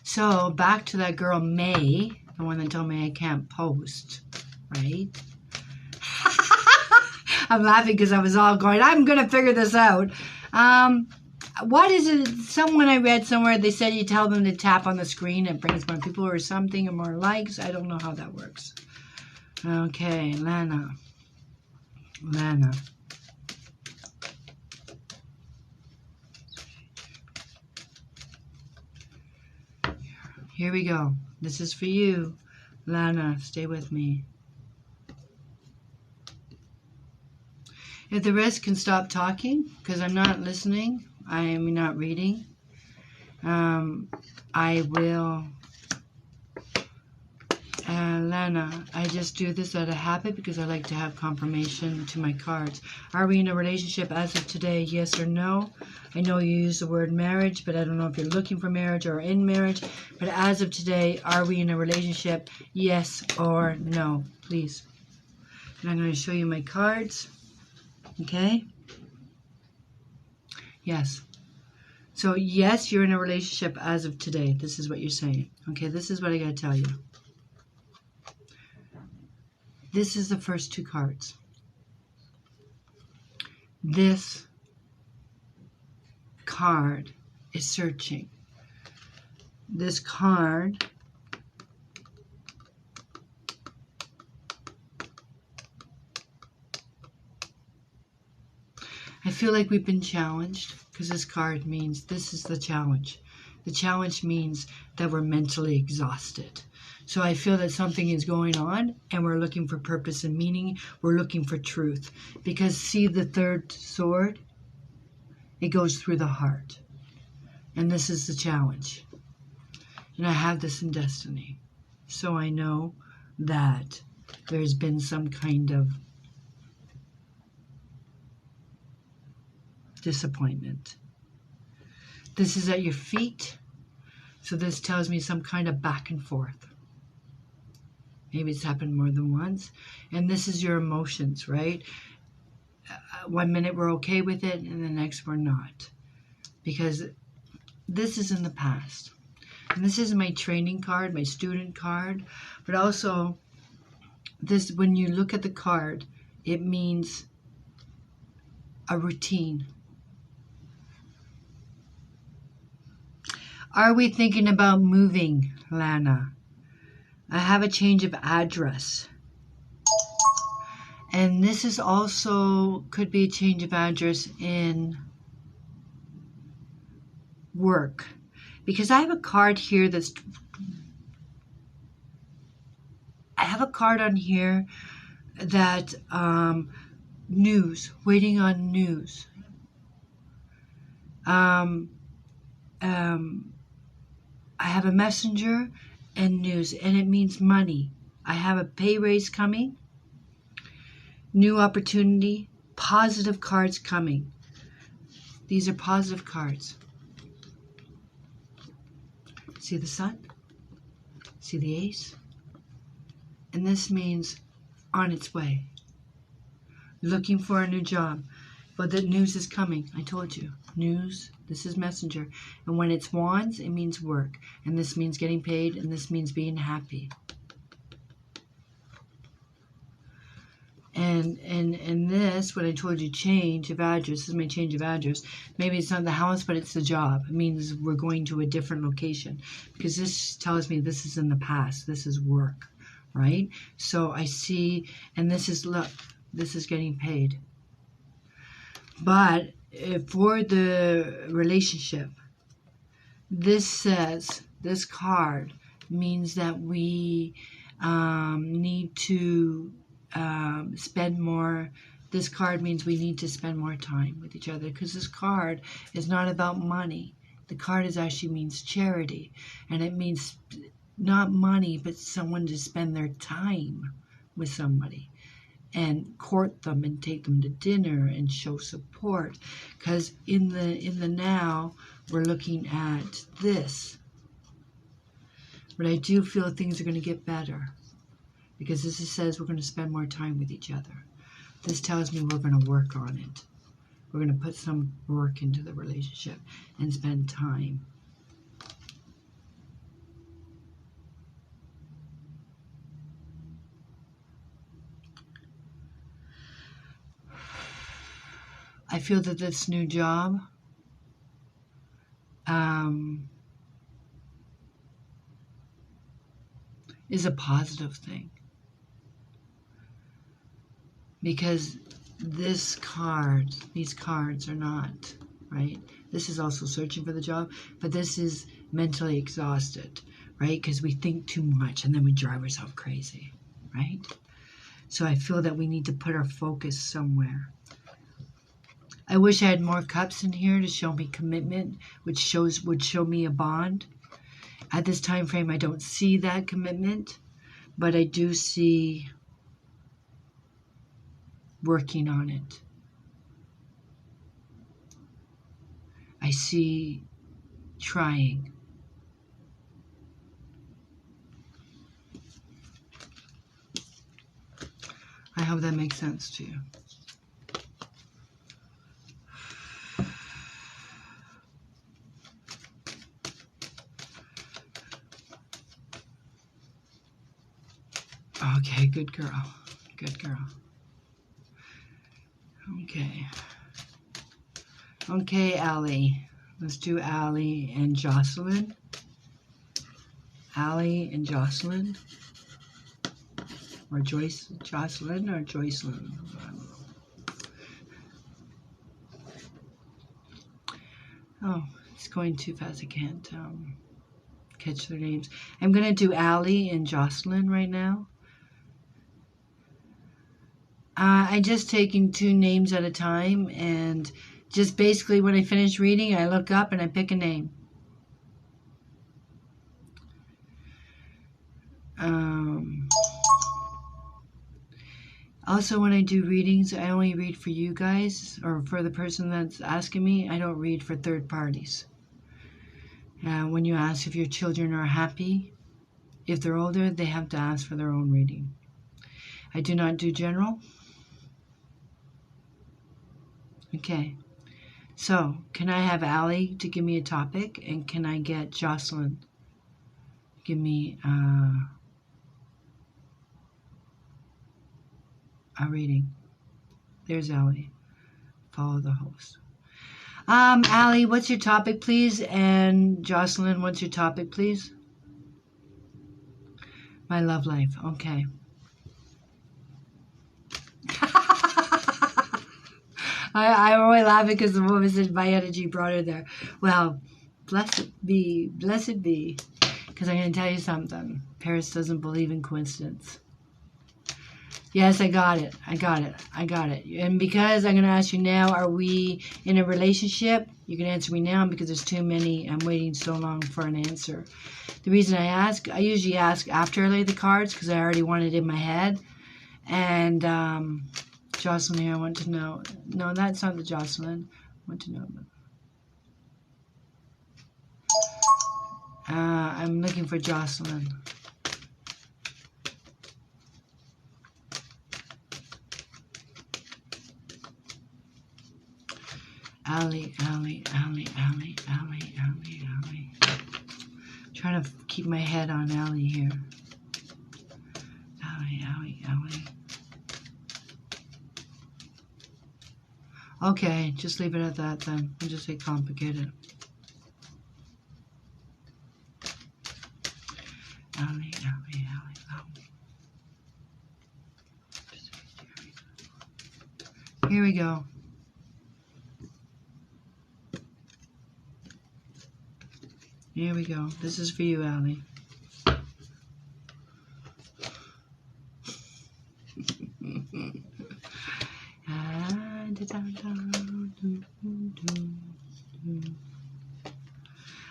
So back to that girl May, the one that told me I can't post, right? I'm laughing because I was all going, I'm going to figure this out. What is it? Someone I read somewhere, they said you tell them to tap on the screen, it brings more people or something, or more likes. I don't know how that works. Okay, Lana. Here we go. This is for you, Lana. Stay with me. If the rest can stop talking, because I'm not listening, I am not reading, I will Lana, I just do this out of habit because I like to have confirmation to my cards. Are we in a relationship as of today? Yes or no? I know you use the word marriage, but I don't know if you're looking for marriage or in marriage. But as of today, are we in a relationship? Yes or no? Please. And I'm going to show you my cards. Okay? Yes. So, yes, you're in a relationship as of today. This is what you're saying. Okay, this is what I got to tell you. This is the first two cards. This card is searching. This card I feel like we've been challenged because this card means this is the challenge. The challenge means that we're mentally exhausted. So I feel that something is going on and we're looking for purpose and meaning. We're looking for truth. Because see the third sword? It goes through the heart. And this is the challenge. And I have this in destiny. So I know that there's been some kind of disappointment. This is at your feet. So this tells me some kind of back and forth. Maybe it's happened more than once. And this is your emotions, right? 1 minute we're okay with it and the next we're not. Because this is in the past. And this is my training card, my student card. But also, this, when you look at the card, it means a routine. Are we thinking about moving, Lana? I have a change of address. And this is also, could be a change of address in work. Because I have a card here that's, I have a card on here that, news, waiting on news. I have a messenger and news, and it means money. I have a pay raise coming, new opportunity, positive cards coming. These are positive cards. See the sun? See the ace? And this means on its way. Looking for a new job. But the news is coming. I told you. News. This is messenger. And when it's wands, it means work. And this means getting paid. And this means being happy. And this, what I told you, change of address. This is my change of address. Maybe it's not the house, but it's the job. It means we're going to a different location. Because this tells me this is in the past. This is work. Right? So I see, and this is, look, this is getting paid. But for the relationship, this says, this card means that we need to spend more. This card means we need to spend more time with each other, because this card is not about money. The card is actually means charity, and it means not money, but someone to spend their time with somebody and court them and take them to dinner and show support. Because in the now, we're looking at this. But I do feel things are going to get better. Because this says we're going to spend more time with each other. This tells me we're going to work on it. We're going to put some work into the relationship and spend time. I feel that this new job is a positive thing. Because this card, these cards are not, right? This is also searching for the job, but this is mentally exhausted, right? Because we think too much and then we drive ourselves crazy, right? So I feel that we need to put our focus somewhere. I wish I had more cups in here to show me commitment, which would show me a bond. At this time frame, I don't see that commitment, but I do see working on it. I see trying. I hope that makes sense to you. Okay, good girl. Good girl. Okay. Okay, Allie. Let's do Allie and Jocelyn. Allie and Jocelyn. Or Jocelyn or Joycelyn. I don't know. Oh, it's going too fast. I can't catch their names. I'm going to do Allie and Jocelyn right now. I'm just taking 2 names at a time, and just basically when I finish reading, I look up and I pick a name. Also, when I do readings, I only read for you guys, or for the person that's asking me. I don't read for third parties. When you ask if your children are happy, if they're older, they have to ask for their own reading. I do not do general. Okay. So, can I have Allie to give me a topic, and can I get Jocelyn to give me a reading? There's Allie. Follow the host. Allie, what's your topic, please? And Jocelyn, what's your topic, please? My love life. Okay. I'm only laughing because the woman said my energy brought her there. Well, blessed be. Because I'm going to tell you something. Paris doesn't believe in coincidence. Yes, I got it. And because I'm going to ask you now, are we in a relationship? You can answer me now because there's too many. I'm waiting so long for an answer. The reason I usually ask after I lay the cards because I already want it in my head. And Jocelyn here, I want to know. No, that's not the Jocelyn. I want to know. I'm looking for Jocelyn. Allie. Trying to keep my head on Allie here. Allie. Okay, just leave it at that then. I'll just say complicated. Allie. Here we go. Here we go. This is for you, Allie.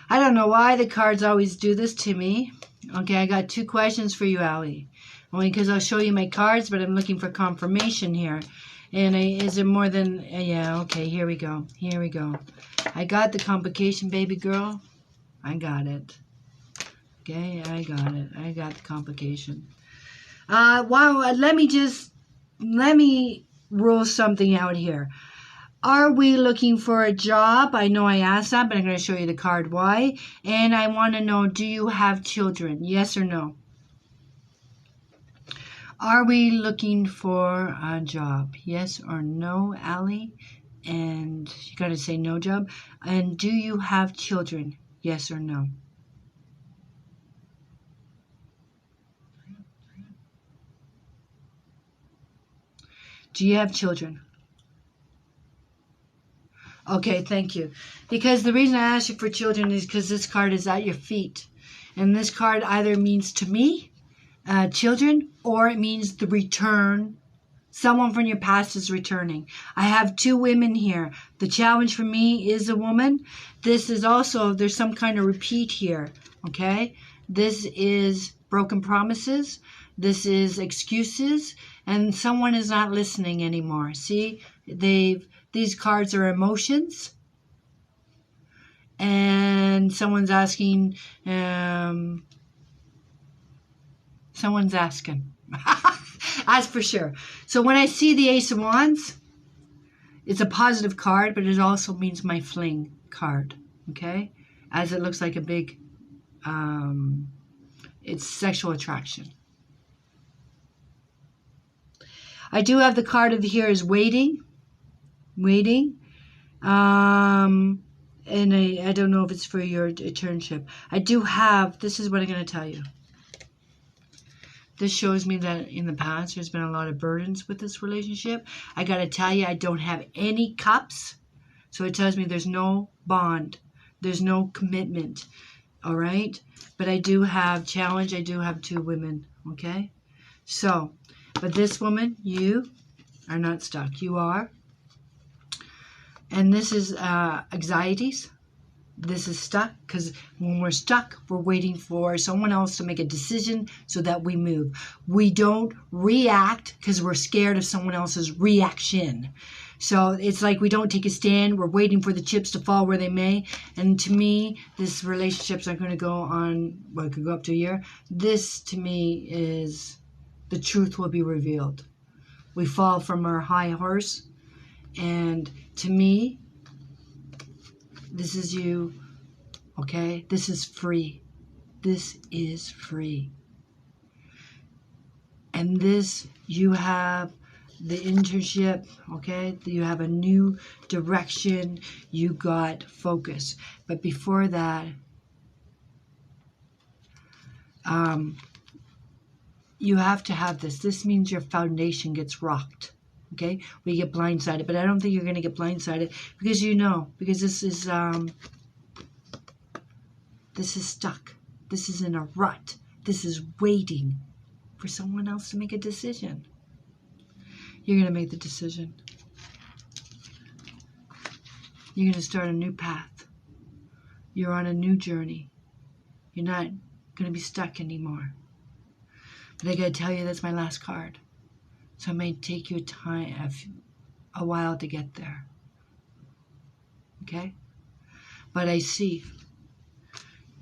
I don't know why the cards always do this to me. Okay, I got 2 questions for you, Allie. Only because I'll show you my cards, but I'm looking for confirmation here. And is it more than... yeah, okay, here we go. I got the complication, baby girl. I got it. Okay, I got it. I got the complication. Wow, let me rule something out here. Are we looking for a job? I know I asked that, but I'm going to show you the card why. And I want to know, do you have children? Yes or no? Are we looking for a job? Yes or no, Allie? And you got to say no job. And do you have children? Yes or no? Do you have children? Okay, thank you. Because the reason I asked you for children is because this card is at your feet. And this card either means to me, children, or it means the return. Someone from your past is returning. I have 2 women here. The challenge for me is a woman. This is also, there's some kind of repeat here, okay? This is broken promises. This is excuses, and someone is not listening anymore. See, these cards are emotions, and someone's asking. Someone's asking. That's for sure. So when I see the Ace of Wands, it's a positive card, but it also means my fling card. Okay, as it looks like a big. It's sexual attraction. I do have the card of here is waiting. And I don't know if it's for your internship. I do have, this is what I'm going to tell you. This shows me that in the past there's been a lot of burdens with this relationship. I got to tell you, I don't have any cups. So it tells me there's no bond. There's no commitment. All right? But I do have challenge. I do have 2 women. Okay? So, but this woman, you are not stuck. You are. And this is anxieties. This is stuck because when we're stuck, we're waiting for someone else to make a decision so that we move. We don't react because we're scared of someone else's reaction. So it's like we don't take a stand. We're waiting for the chips to fall where they may. And to me, this relationship's not going to go on, well, it could go up to a year. This, to me, is the truth will be revealed. We fall from our high horse. And to me, this is you, okay? This is free. This is free. And this, you have the internship, okay? You have a new direction. You got focus. But before that, you have to have this. This means your foundation gets rocked. Okay, we get blindsided, but I don't think you're going to get blindsided because because this is stuck. This is in a rut. This is waiting for someone else to make a decision. You're going to make the decision. You're going to start a new path. You're on a new journey. You're not going to be stuck anymore. But I got to tell you, that's my last card. So it may take you a while to get there. Okay? But I see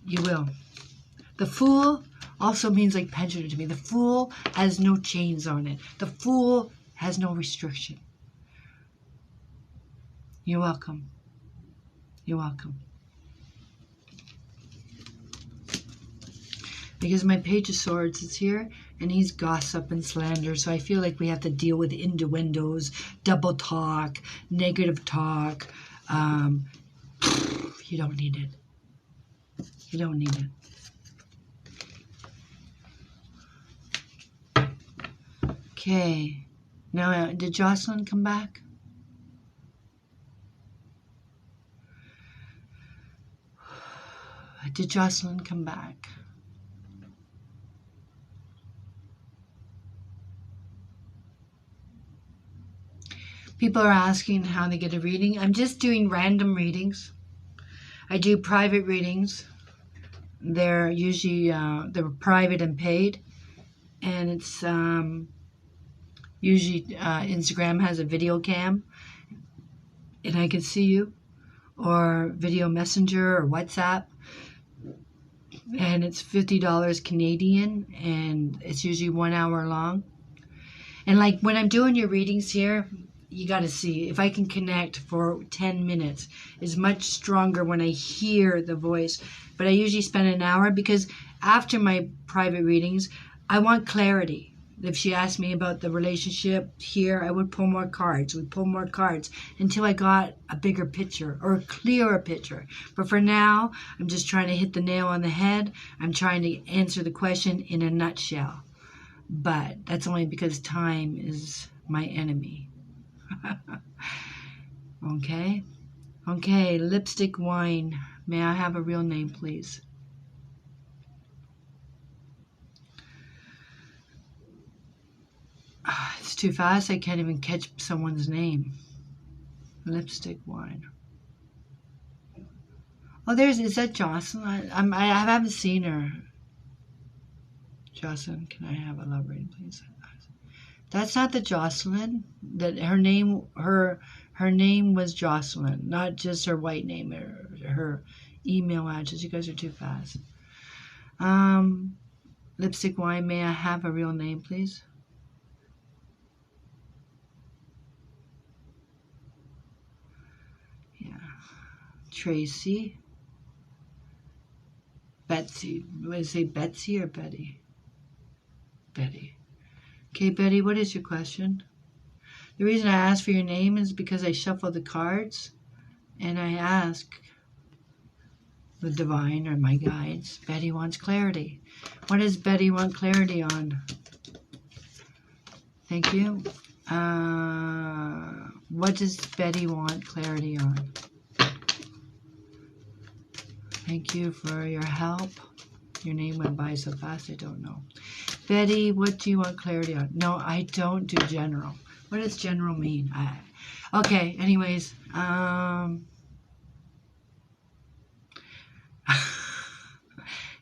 you will. The Fool also means like pendulum to me. The Fool has no chains on it. The Fool has no restriction. You're welcome. You're welcome. Because my Page of Swords is here, and he's gossip and slander, so I feel like we have to deal with innuendos, double talk, negative talk. You don't need it. You don't need it. Okay. Now, did Jocelyn come back? Did Jocelyn come back? People are asking how they get a reading. I'm just doing random readings. I do private readings. They're usually they're private and paid, and it's usually Instagram has a video cam, and I can see you, or video messenger or WhatsApp, and it's $50 Canadian, and it's usually 1 hour long. And like when I'm doing your readings here, you got to see if I can connect for 10 minutes. It's much stronger when I hear the voice. But I usually spend an hour because after my private readings, I want clarity. If she asked me about the relationship here, I would pull more cards. We'd pull more cards until I got a bigger picture or a clearer picture. But for now, I'm just trying to hit the nail on the head. I'm trying to answer the question in a nutshell. But that's only because time is my enemy. Okay. Okay, Lipstick Wine. May I have a real name, please? It's too fast. I can't even catch someone's name. Lipstick Wine. Oh, is that Jocelyn? I haven't seen her. Jocelyn, can I have a love reading, please? That's not the Jocelyn. That her name was Jocelyn, not just her white name or her email address. You guys are too fast. Lipstick Wine, may I have a real name, please? Yeah. Tracy. Betsy. Would I say Betsy or Betty? Betty. Okay, Betty, what is your question? The reason I asked for your name is because I shuffle the cards and I ask the divine or my guides. Betty wants clarity. What does Betty want clarity on? Thank you. What does Betty want clarity on? Thank you for your help. Your name went by so fast, I don't know. Betty, what do you want clarity on? No, I don't do general. What does general mean? Okay, anyways.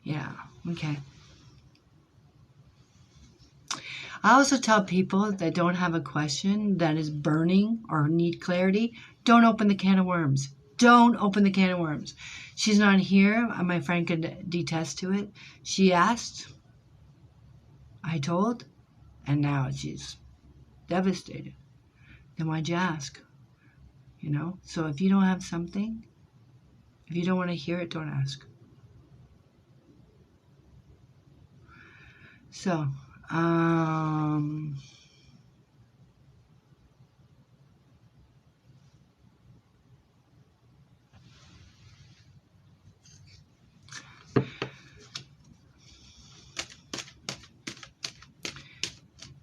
Yeah, okay. I also tell people that don't have a question that is burning or need clarity, don't open the can of worms. Don't open the can of worms. She's not here. My friend could detest to it. She asked. I told. And now she's devastated. Then why'd you ask? You know? So if you don't have something, if you don't want to hear it, don't ask. So,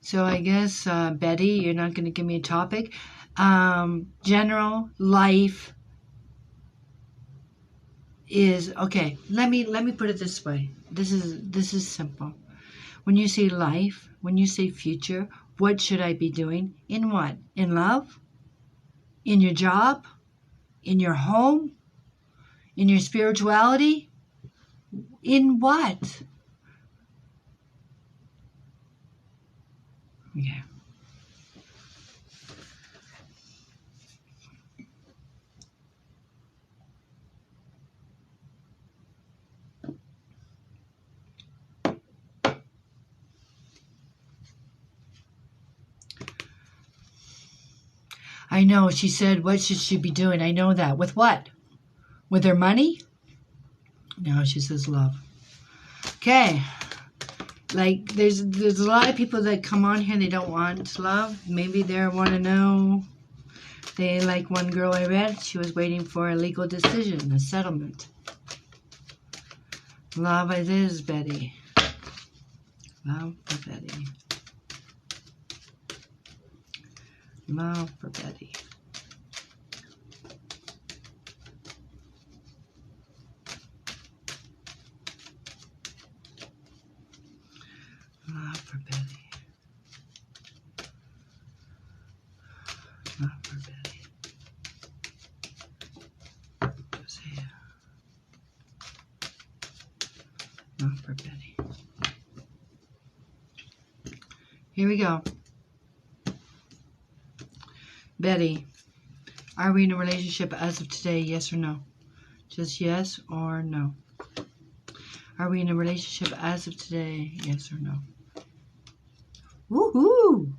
So I guess, Betty, you're not going to give me a topic. General life is okay. Let me put it this way. This is simple. When you say life, when you say future, what should I be doing? In what? In love? In your job? In your home? In your spirituality? In what? Okay. I know. She said, what should she be doing? I know that. With what? With her money? No, she says love. Okay. Like, there's a lot of people that come on here, they don't want love. Maybe they want to know. They, like one girl I read, she was waiting for a legal decision, a settlement. Love it is, Betty. Love for Betty. Love for Betty. Love for Betty. Love for Betty. Josiah. Love for Betty. Here we go. Betty, are we in a relationship as of today, yes or no? Just yes or no. Are we in a relationship as of today, yes or no? Woohoo!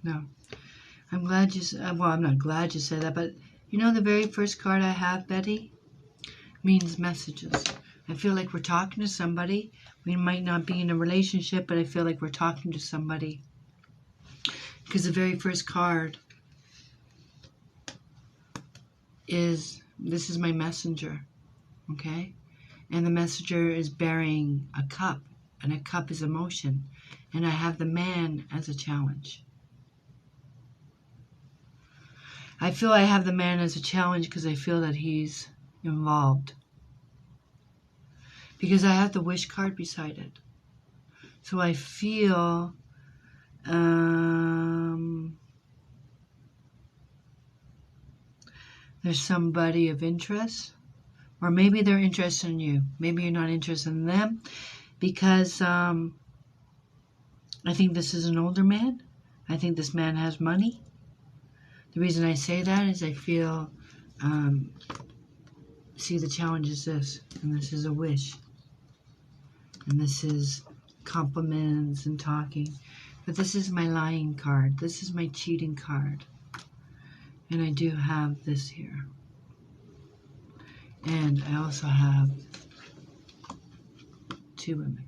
No. I'm glad you said, well, I'm not glad you said that, but you know the very first card I have, Betty, means messages. I feel like we're talking to somebody. We might not be in a relationship, but I feel like we're talking to somebody. Because the very first card is, this is my messenger, okay? And the messenger is bearing a cup, and a cup is emotion. And I have the man as a challenge. I feel I have the man as a challenge because I feel that he's involved. Because I have the wish card beside it. So I feel There's somebody of interest, or maybe they're interested in you. Maybe you're not interested in them, because I think this is an older man. I think this man has money. The reason I say that is I feel, see, the challenge is this, and this is a wish, and this is compliments and talking, but this is my lying card. This is my cheating card, and I do have this here, and I also have two women.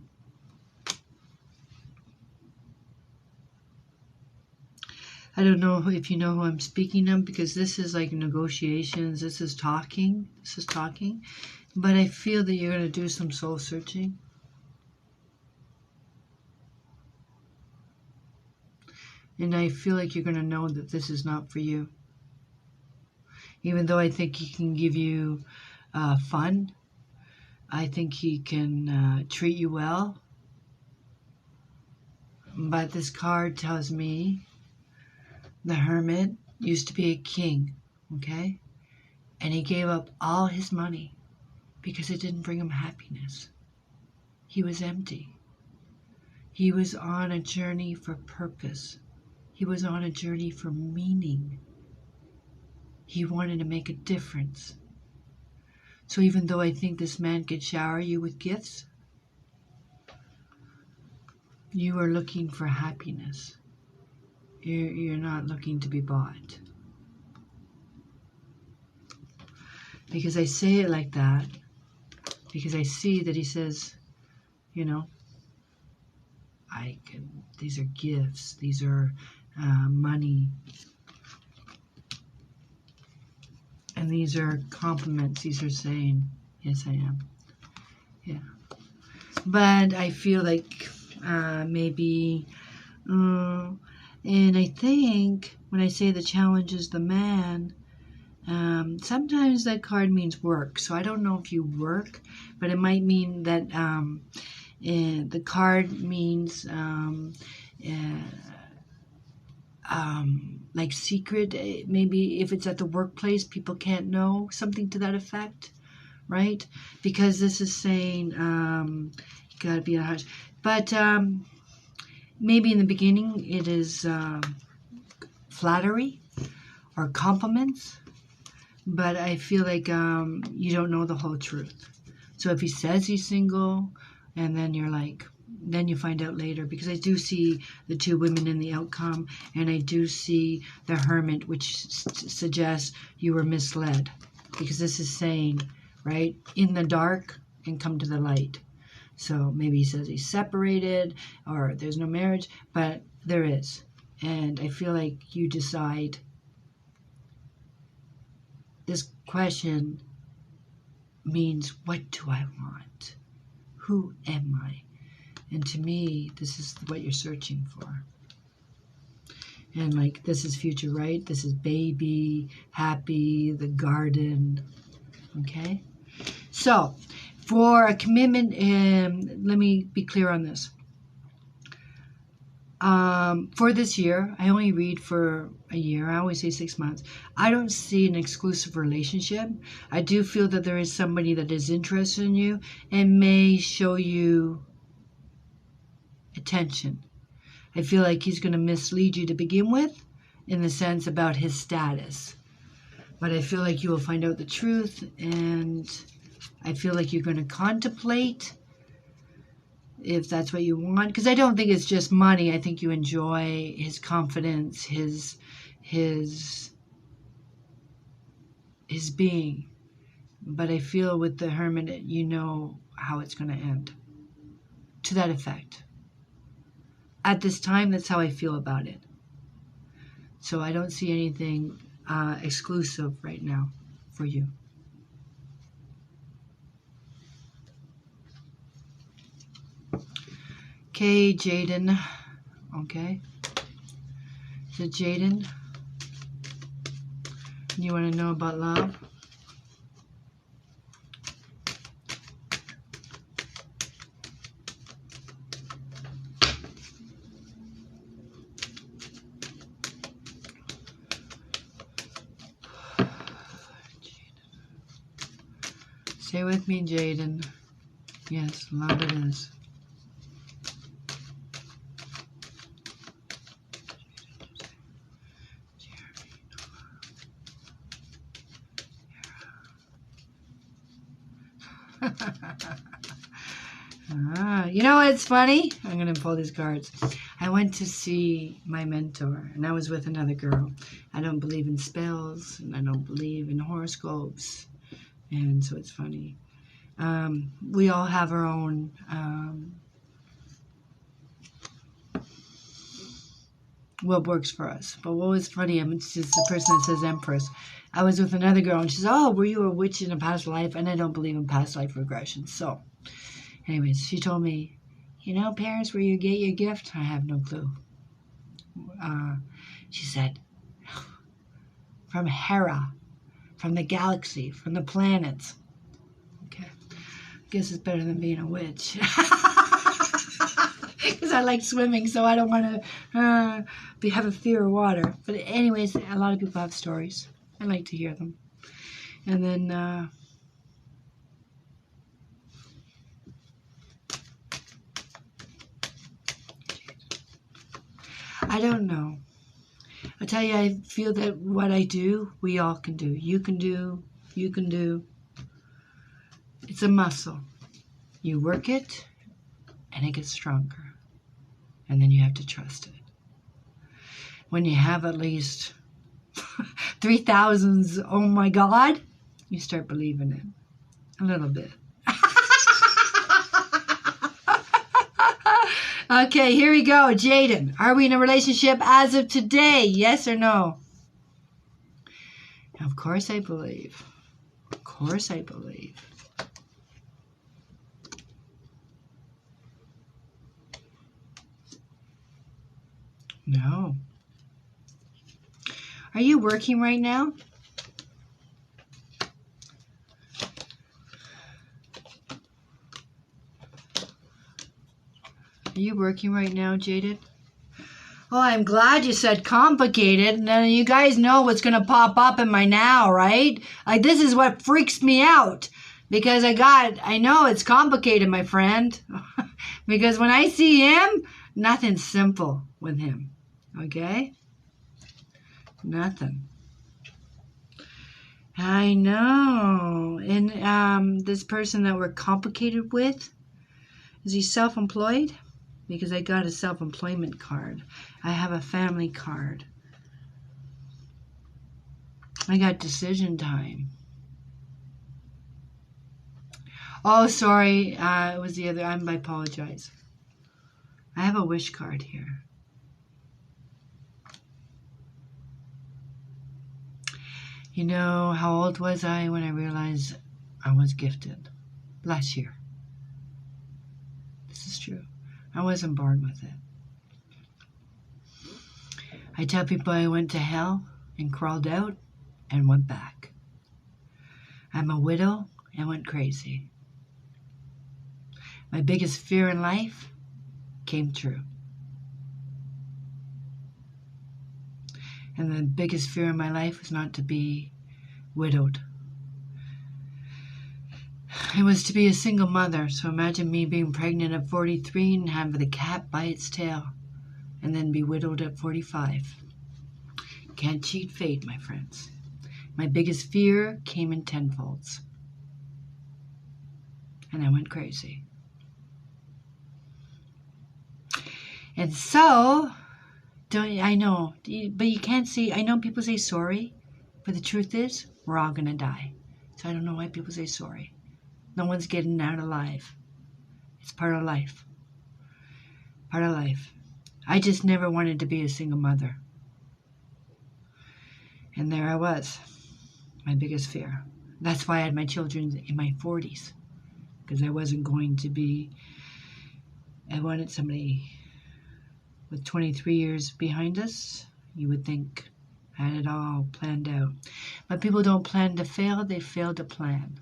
I don't know if you know who I'm speaking of, because this is like negotiations. This is talking. But I feel that you're going to do some soul searching. And I feel like you're going to know that this is not for you. Even though I think he can give you fun. I think he can treat you well. But this card tells me the Hermit used to be a king, okay? And he gave up all his money because it didn't bring him happiness. He was empty. He was on a journey for purpose. He was on a journey for meaning. He wanted to make a difference. So even though I think this man could shower you with gifts, you are looking for happiness. You're not looking to be bought. Because I say it like that, because I see that he says, you know, these are gifts, these are money, and these are compliments. These are saying, yes, I am. Yeah. But I feel like maybe, and I think when I say the challenge is the man, sometimes that card means work. So I don't know if you work, but it might mean that the card means like secret. Maybe if it's at the workplace, people can't know, something to that effect, right? Because this is saying you gotta be a hush. But maybe in the beginning it is flattery or compliments. But I feel like you don't know the whole truth. So if he says he's single, and then you're like, then you find out later. Because I do see the two women in the outcome, and I do see the Hermit, which suggests you were misled. Because this is saying, right, in the dark and come to the light. So maybe he says he's separated, or there's no marriage, but there is. And I feel like you decide. This question means, what do I want? Who am I? And to me, this is what you're searching for. And like, this is future, right? This is baby, happy, the garden. Okay? So, for a commitment, let me be clear on this. For this year, I only read for a year. I always say 6 months. I don't see an exclusive relationship. I do feel that there is somebody that is interested in you and may show you attention. I feel like he's going to mislead you to begin with, in the sense about his status. But I feel like you will find out the truth, and I feel like you're going to contemplate if that's what you want, because I don't think it's just money. I think you enjoy his confidence, his being. But I feel with the Hermit, you know how it's going to end. To that effect. At this time, that's how I feel about it. So I don't see anything exclusive right now for you. Okay, Jaden. Okay. So Jaden, you want to know about love? Stay with me, Jaden. Yes, love it is. You know what's funny? I'm going to pull these cards. I went to see my mentor, and I was with another girl. I don't believe in spells, and I don't believe in horoscopes, and so it's funny. We all have our own what works for us. But what was funny, it's just the person that says Empress. I was with another girl, and she says, "Oh, were you a witch in a past life?" And I don't believe in past life regression. So, anyways, she told me, "You know, Paris, where you get your gift?" I have no clue. She said, "From Hera, from the galaxy, from the planets." Okay, I guess it's better than being a witch. Because I like swimming, so I don't want to have a fear of water. But anyways, a lot of people have stories. I like to hear them. And then I don't know. I tell you, I feel that what I do, we all can do. You can do. You can do. It's a muscle. You work it, and it gets stronger. And then you have to trust it. When you have at least 3,000s, oh my God, you start believing it a little bit. Okay, here we go. Jaden, are we in a relationship as of today? Yes or no? Of course I believe. Of course I believe. No. Are you working right now? Are you working right now, Jaded? Oh, I'm glad you said complicated. Now you guys know what's going to pop up in my now, right? Like, this is what freaks me out. Because I know it's complicated, my friend. Because when I see him, nothing's simple with him. Okay? Nothing. I know. And this person that we're complicated with, is he self-employed? Because I got a self-employment card. I have a family card. I got decision time. Oh, sorry. It was the other. I apologize. I have a wish card here. You know, how old was I when I realized I was gifted? Last year. This is true. I wasn't born with it. I tell people I went to hell and crawled out and went back. I'm a widow and went crazy. My biggest fear in life came true. And the biggest fear in my life was not to be widowed. It was to be a single mother. So imagine me being pregnant at 43 and have the cat by its tail, and then be widowed at 45. Can't cheat fate, my friends. My biggest fear came in tenfolds. And I went crazy. And so, I know, but you can't say, I know people say sorry, but the truth is, we're all going to die. So I don't know why people say sorry. No one's getting out alive. It's part of life. Part of life. I just never wanted to be a single mother. And there I was. My biggest fear. That's why I had my children in my 40s. Because I wasn't going to be... I wanted somebody with 23 years behind us. You would think I had it all planned out. But people don't plan to fail. They fail to plan.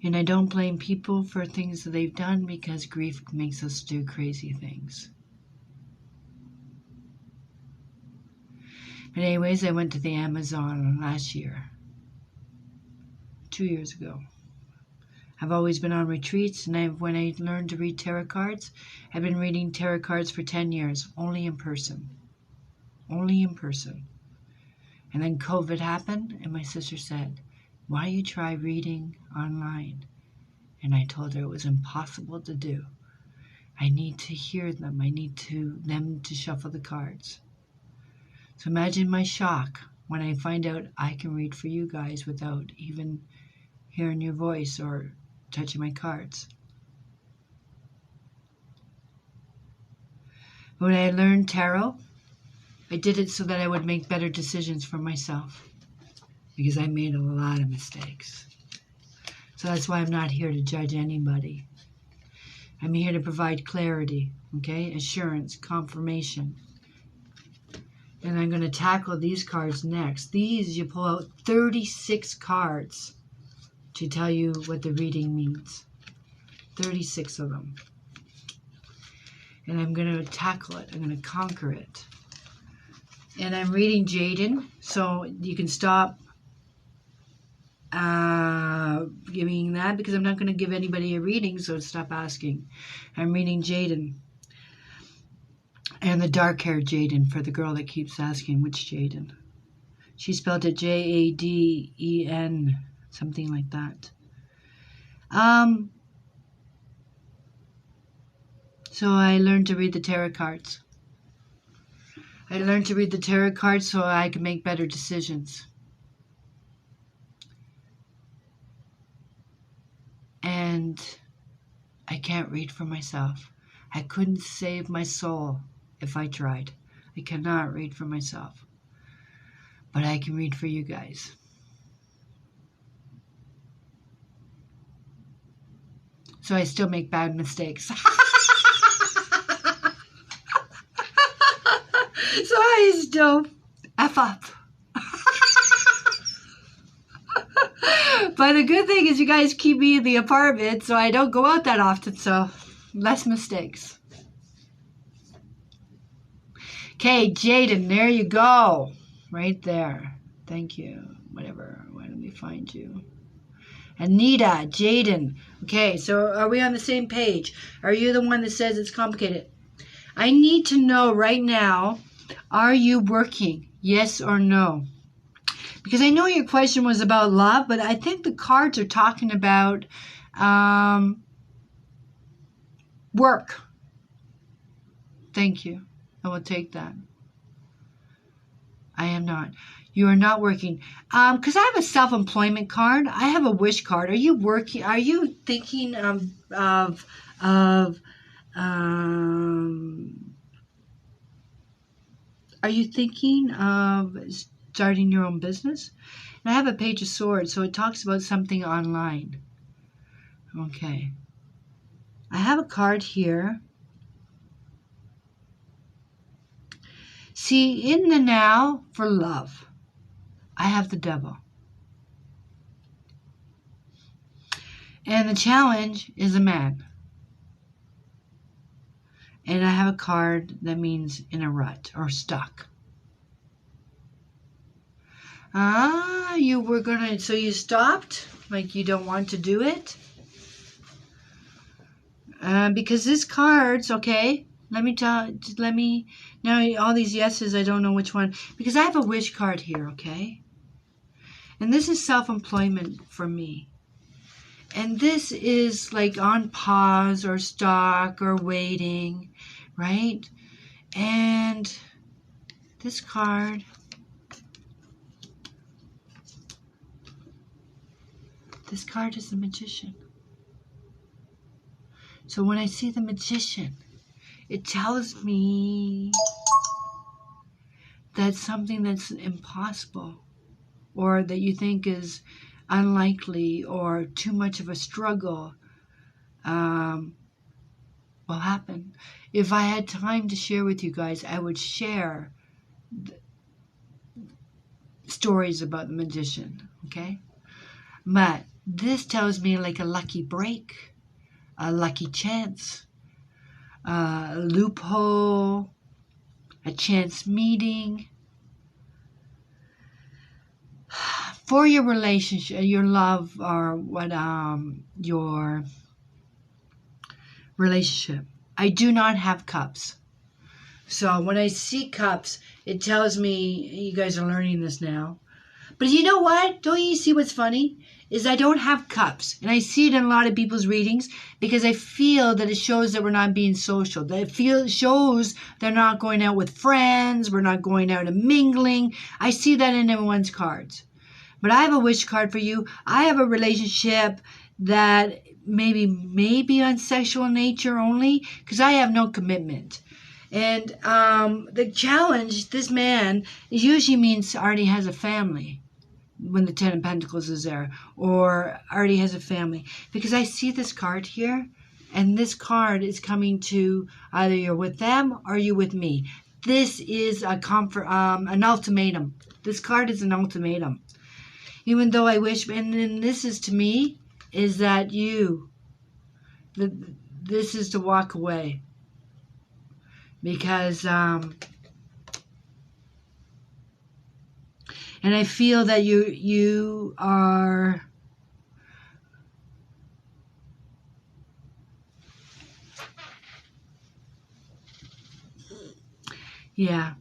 And I don't blame people for things that they've done, because grief makes us do crazy things. But anyways, I went to the Amazon last year. 2 years ago. I've always been on retreats, and when I learned to read tarot cards, I've been reading tarot cards for 10 years, only in person. Only in person. And then COVID happened, and my sister said, why don't you try reading online? And I told her it was impossible to do. I need to hear them. I need them to shuffle the cards. So imagine my shock when I find out I can read for you guys without even hearing your voice or touching my cards. When I learned tarot, I did it so that I would make better decisions for myself, because I made a lot of mistakes. So that's why I'm not here to judge anybody. I'm here to provide clarity, okay? Assurance, confirmation. And I'm going to tackle these cards next. These, you pull out 36 cards to tell you what the reading means. 36 of them. And I'm going to tackle it. I'm going to conquer it. And I'm reading Jaden, so you can stop giving that, because I'm not going to give anybody a reading, so stop asking. I'm reading Jaden. And the dark-haired Jaden, for the girl that keeps asking, which Jaden? She spelled it Jaden, something like that. So I learned to read the tarot cards. I learned to read the tarot cards so I could make better decisions. And I can't read for myself. I couldn't save my soul if I tried. I cannot read for myself. But I can read for you guys. So I still make bad mistakes. So I still F up. But the good thing is you guys keep me in the apartment, so I don't go out that often, so less mistakes. Okay, Jaden, there you go. Right there. Thank you. Whatever. Why don't we find you? Anita, Jaden. Okay, so are we on the same page? Are you the one that says it's complicated? I need to know right now, are you working? Yes or no? Because I know your question was about love, but I think the cards are talking about work. Thank you. I will take that. I am not. You are not working. Because I have a self-employment card. I have a wish card. Are you working? Are you thinking are you thinking of starting your own business? And I have a Page of Swords, so it talks about something online. Okay. I have a card here. See, in the now for love, I have the Devil. And the challenge is a man. And I have a card that means in a rut or stuck. So you stopped? Like you don't want to do it? Because this card's, okay, now all these yeses, I don't know which one. Because I have a wish card here, okay? And this is self-employment for me. And this is like on pause or stuck or waiting, right? And this card, is the Magician. So when I see the Magician, it tells me that something that's impossible or that you think is unlikely or too much of a struggle will happen. If I had time to share with you guys, I would share stories about the Magician, okay? But this tells me like a lucky break, a lucky chance, a loophole, a chance meeting. for your relationship, your love, or what, your relationship. I do not have cups. So when I see cups, it tells me, you guys are learning this now. But you know what? Don't you see what's funny? Is I don't have cups. And I see it in a lot of people's readings because I feel that it shows that we're not being social. That it shows they're not going out with friends. We're not going out and mingling. I see that in everyone's cards. But I have a wish card for you. I have a relationship that may be on sexual nature only because I have no commitment. And the challenge, this man, usually means already has a family when the Ten of Pentacles is there, or already has a family. Because I see this card here, and this card is coming to either you're with them or you with me. This is an ultimatum. This card is an ultimatum. Even though I wish, and then this is to me, is that this is to walk away. Because, and I feel that you are, yeah,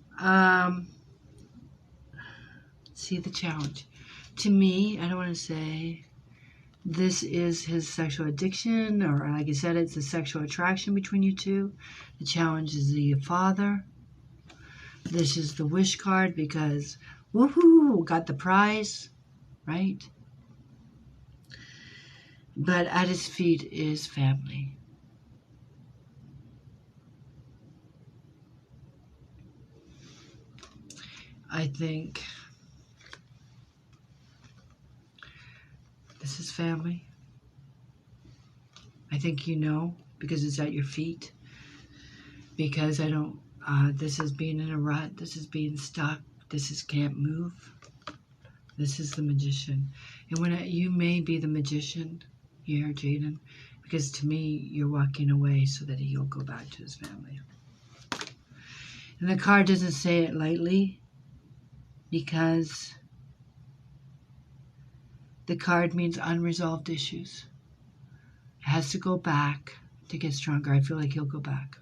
see the challenge. To me, I don't want to say this is his sexual addiction, or like I said, it's a sexual attraction between you two. The challenge is the father. This is the wish card because, woohoo, got the prize, right? But at his feet is family. I think this is family. I think you know because it's at your feet. Because I don't, this is being in a rut. This is being stuck. This is can't move. This is the Magician. And when you may be the Magician here, Jaden, because to me, you're walking away so that he'll go back to his family. And the card doesn't say it lightly because the card means unresolved issues. It has to go back to get stronger. I feel like he'll go back.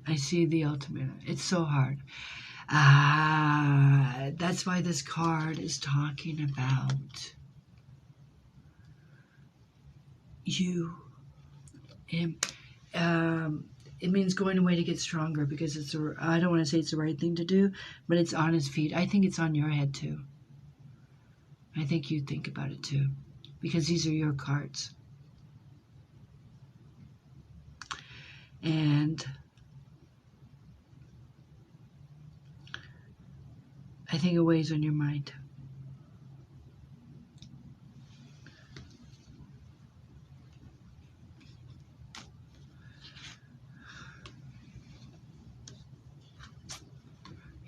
I see the ultimate. It's so hard. That's why this card is talking about you, him. It means going away to get stronger because I don't want to say it's the right thing to do, but it's on his feet. I think it's on your head too. I think you think about it too because these are your cards. And I think it weighs on your mind.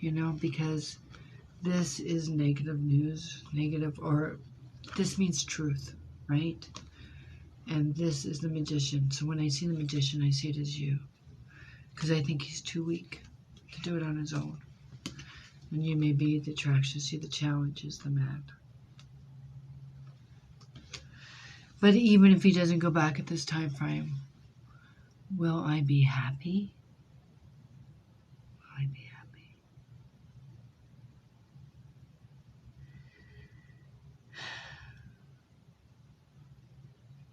You know, because this is negative news, or this means truth, right? And this is the Magician. So when I see the Magician, I see it as you. Because I think he's too weak to do it on his own. And you may be the attraction, see the challenge is the man. But even if he doesn't go back at this time frame, will I be happy? Will I be happy?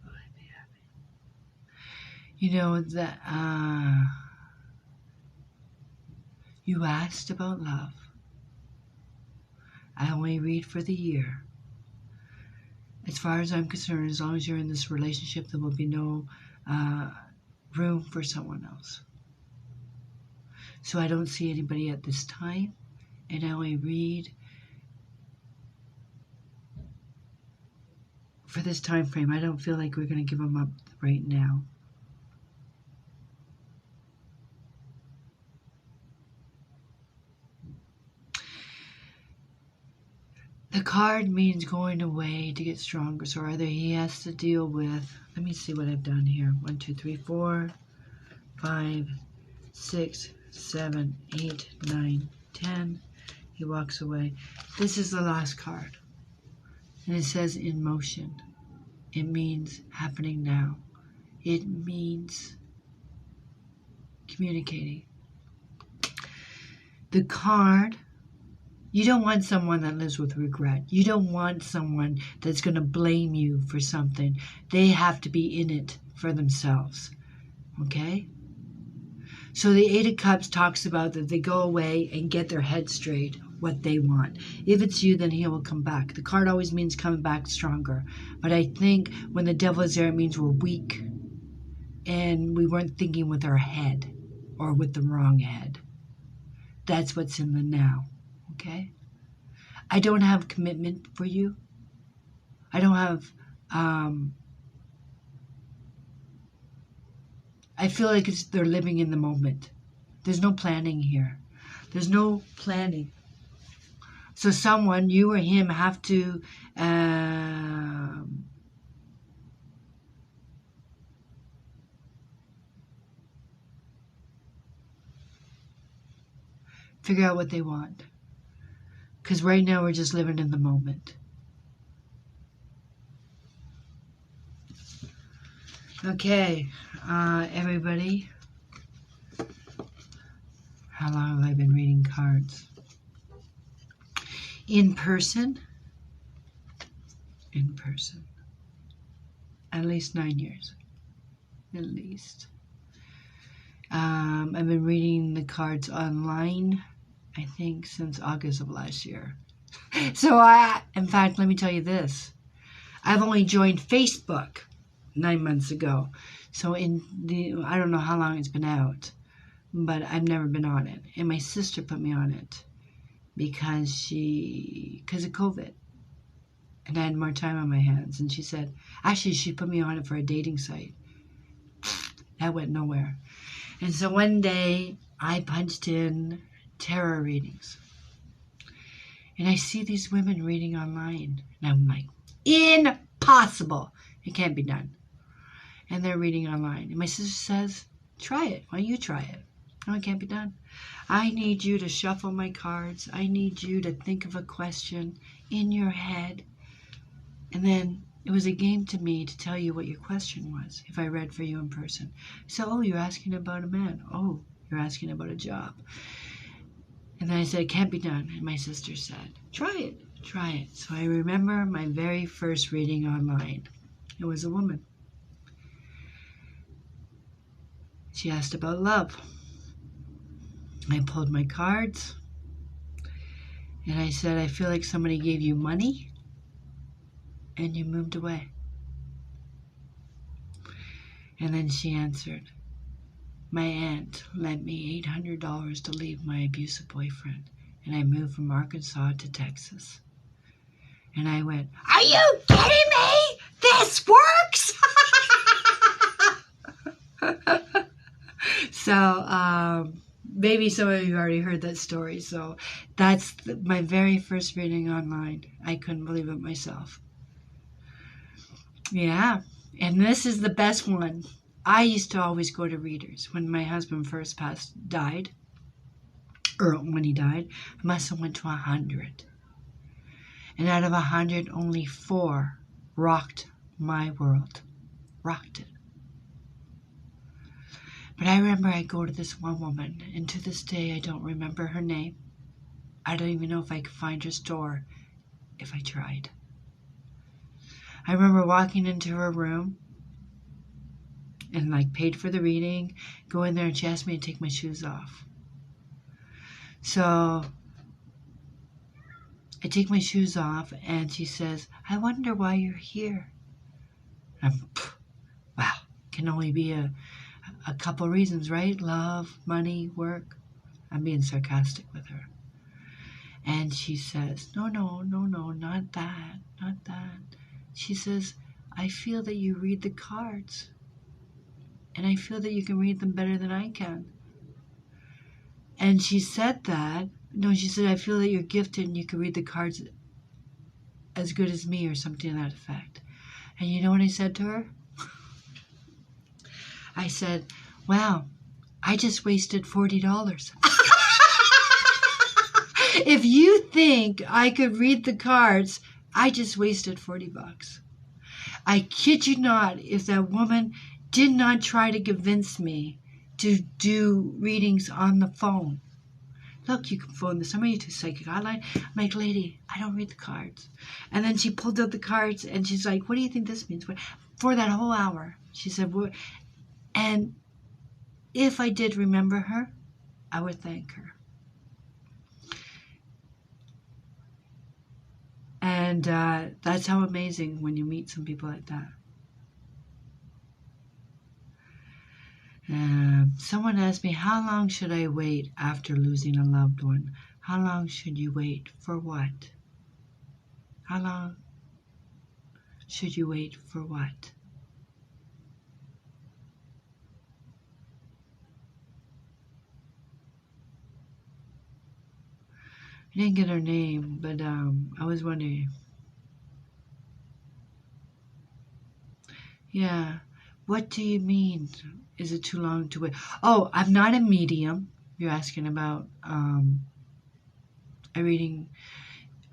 Will I be happy? You know that you asked about love. I only read for the year. As far as I'm concerned, as long as you're in this relationship, there will be no room for someone else. So I don't see anybody at this time, and I only read for this time frame. I don't feel like we're going to give them up right now. The card means going away to get stronger. So either he has to deal with, let me see what I've done here. 1, 2, 3, 4, 5, 6, 7, 8, 9, 10. He walks away. This is the last card. And it says in motion. It means happening now. It means communicating. The card, you don't want someone that lives with regret. You don't want someone that's going to blame you for something. They have to be in it for themselves. Okay? So the Eight of Cups talks about that they go away and get their head straight, what they want. If it's you, then he will come back. The card always means coming back stronger. But I think when the devil is there, it means we're weak and we weren't thinking with our head or with the wrong head. That's what's in the now. Okay? I don't have commitment for you. I don't have, I feel like they're living in the moment. There's no planning here. There's no planning. So someone, you or him, have to figure out what they want. Because right now we're just living in the moment. Okay, everybody. How long have I been reading cards? In person. In person. At least 9 years. At least. I've been reading the cards online, I think, since August of last year. So in fact, let me tell you this. I've only joined Facebook 9 months ago. So I don't know how long it's been out, but I've never been on it. And my sister put me on it because of COVID. And I had more time on my hands. And she said, actually, she put me on it for a dating site. That went nowhere. And so one day I punched in tarot readings. And I see these women reading online. And I'm like, impossible. It can't be done. And they're reading online. And my sister says, try it. Why don't you try it? No, it can't be done. I need you to shuffle my cards. I need you to think of a question in your head. And then it was a game to me to tell you what your question was if I read for you in person. So, oh, you're asking about a man. Oh, you're asking about a job. And then I said, it can't be done. And my sister said, try it. Try it. So I remember my very first reading online. It was a woman. She asked about love. I pulled my cards. And I said, I feel like somebody gave you money and you moved away. And then she answered, my aunt lent me $800 to leave my abusive boyfriend, and I moved from Arkansas to Texas. And I went, are you kidding me? This works? So, maybe some of you already heard that story. So that's my very first reading online. I couldn't believe it myself. Yeah, and this is the best one. I used to always go to readers when my husband first died, or when he died. I must have went to 100. And out of 100, only 4 rocked my world. Rocked it. But I remember I go to this one woman, and to this day I don't remember her name. I don't even know if I could find her store if I tried. I remember walking into her room and paid for the reading, go in there, and she asked me to take my shoes off. So I take my shoes off and she says, I wonder why you're here. Wow, can only be a couple reasons, right? Love, money, work. I'm being sarcastic with her. And she says, no, not that, not that. She says, I feel that you read the cards. And I feel that you can read them better than I can. And she said that. No, she said, I feel that you're gifted and you can read the cards as good as me or something to that effect. And you know what I said to her? I said, wow, I just wasted $40. If you think I could read the cards, I just wasted $40. I kid you not, if that woman did not try to convince me to do readings on the phone. Look, you can phone somebody to psychic hotline. I'm like, lady, I don't read the cards. And then she pulled out the cards and she's like, what do you think this means? For that whole hour, she said, what? And if I did remember her, I would thank her. And that's how amazing when you meet some people like that. Someone asked me, how long should I wait after losing a loved one? How long should you wait? For what? How long should you wait for what? I didn't get her name, but I was wondering. Yeah. What do you mean? Is it too long to wait? Oh, I'm not a medium. You're asking about a reading.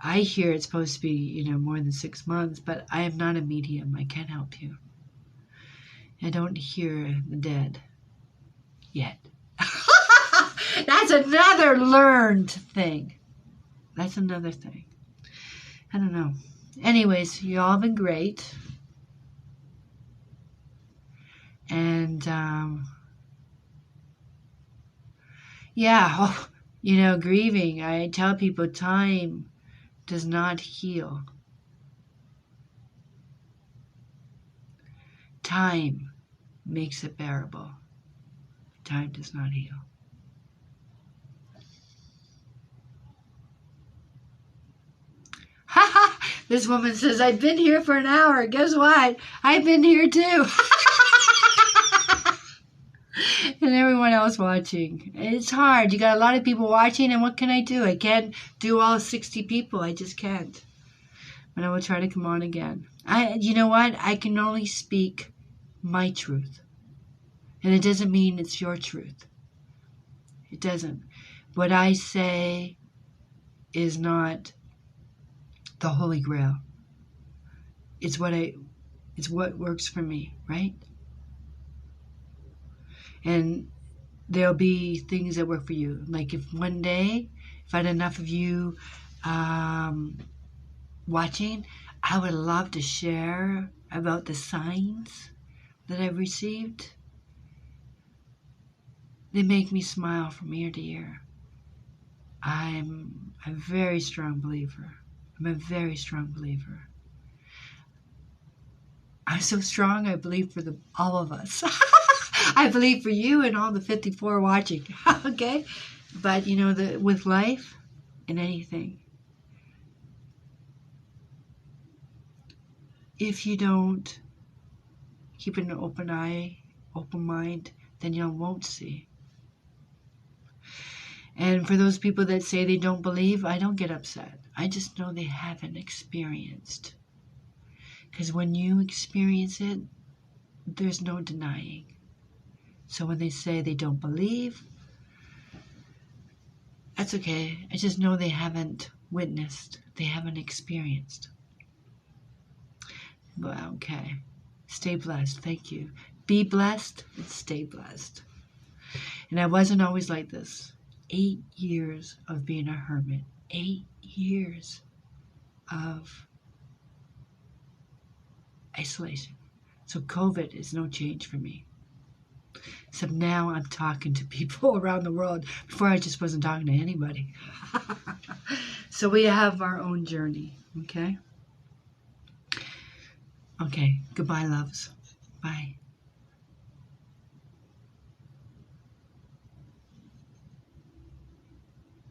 I hear it's supposed to be, more than 6 months, but I am not a medium. I can't help you. I don't hear the dead yet. That's another learned thing. That's another thing. I don't know. Anyways, you all have been great. And, grieving. I tell people time does not heal. Time makes it bearable. Time does not heal. This woman says, I've been here for an hour. Guess what? I've been here too. And everyone else watching. It's hard. You got a lot of people watching, and what can I do? I can't do all 60 people. I just can't. But I will try to come on again. You know what? I can only speak my truth. And it doesn't mean it's your truth. It doesn't. What I say is not the Holy Grail. It's what works for me, right? And there'll be things that work for you. Like if one day, if I had enough of you watching, I would love to share about the signs that I've received. They make me smile from ear to ear. I'm a very strong believer. I'm a very strong believer. I'm so strong, I believe for all of us. I believe for you and all the 54 watching. Okay? But, with life and anything, if you don't keep an open eye, open mind, then you won't see. And for those people that say they don't believe, I don't get upset. I just know they haven't experienced. Because when you experience it, there's no denying. So when they say they don't believe, that's okay. I just know they haven't witnessed. They haven't experienced. Well, okay. Stay blessed. Thank you. Be blessed and stay blessed. And I wasn't always like this. 8 years of being a hermit. 8 years of isolation. So COVID is no change for me. Except now I'm talking to people around the world. Before I just wasn't talking to anybody. So we have our own journey. Okay? Okay. Goodbye, loves. Bye.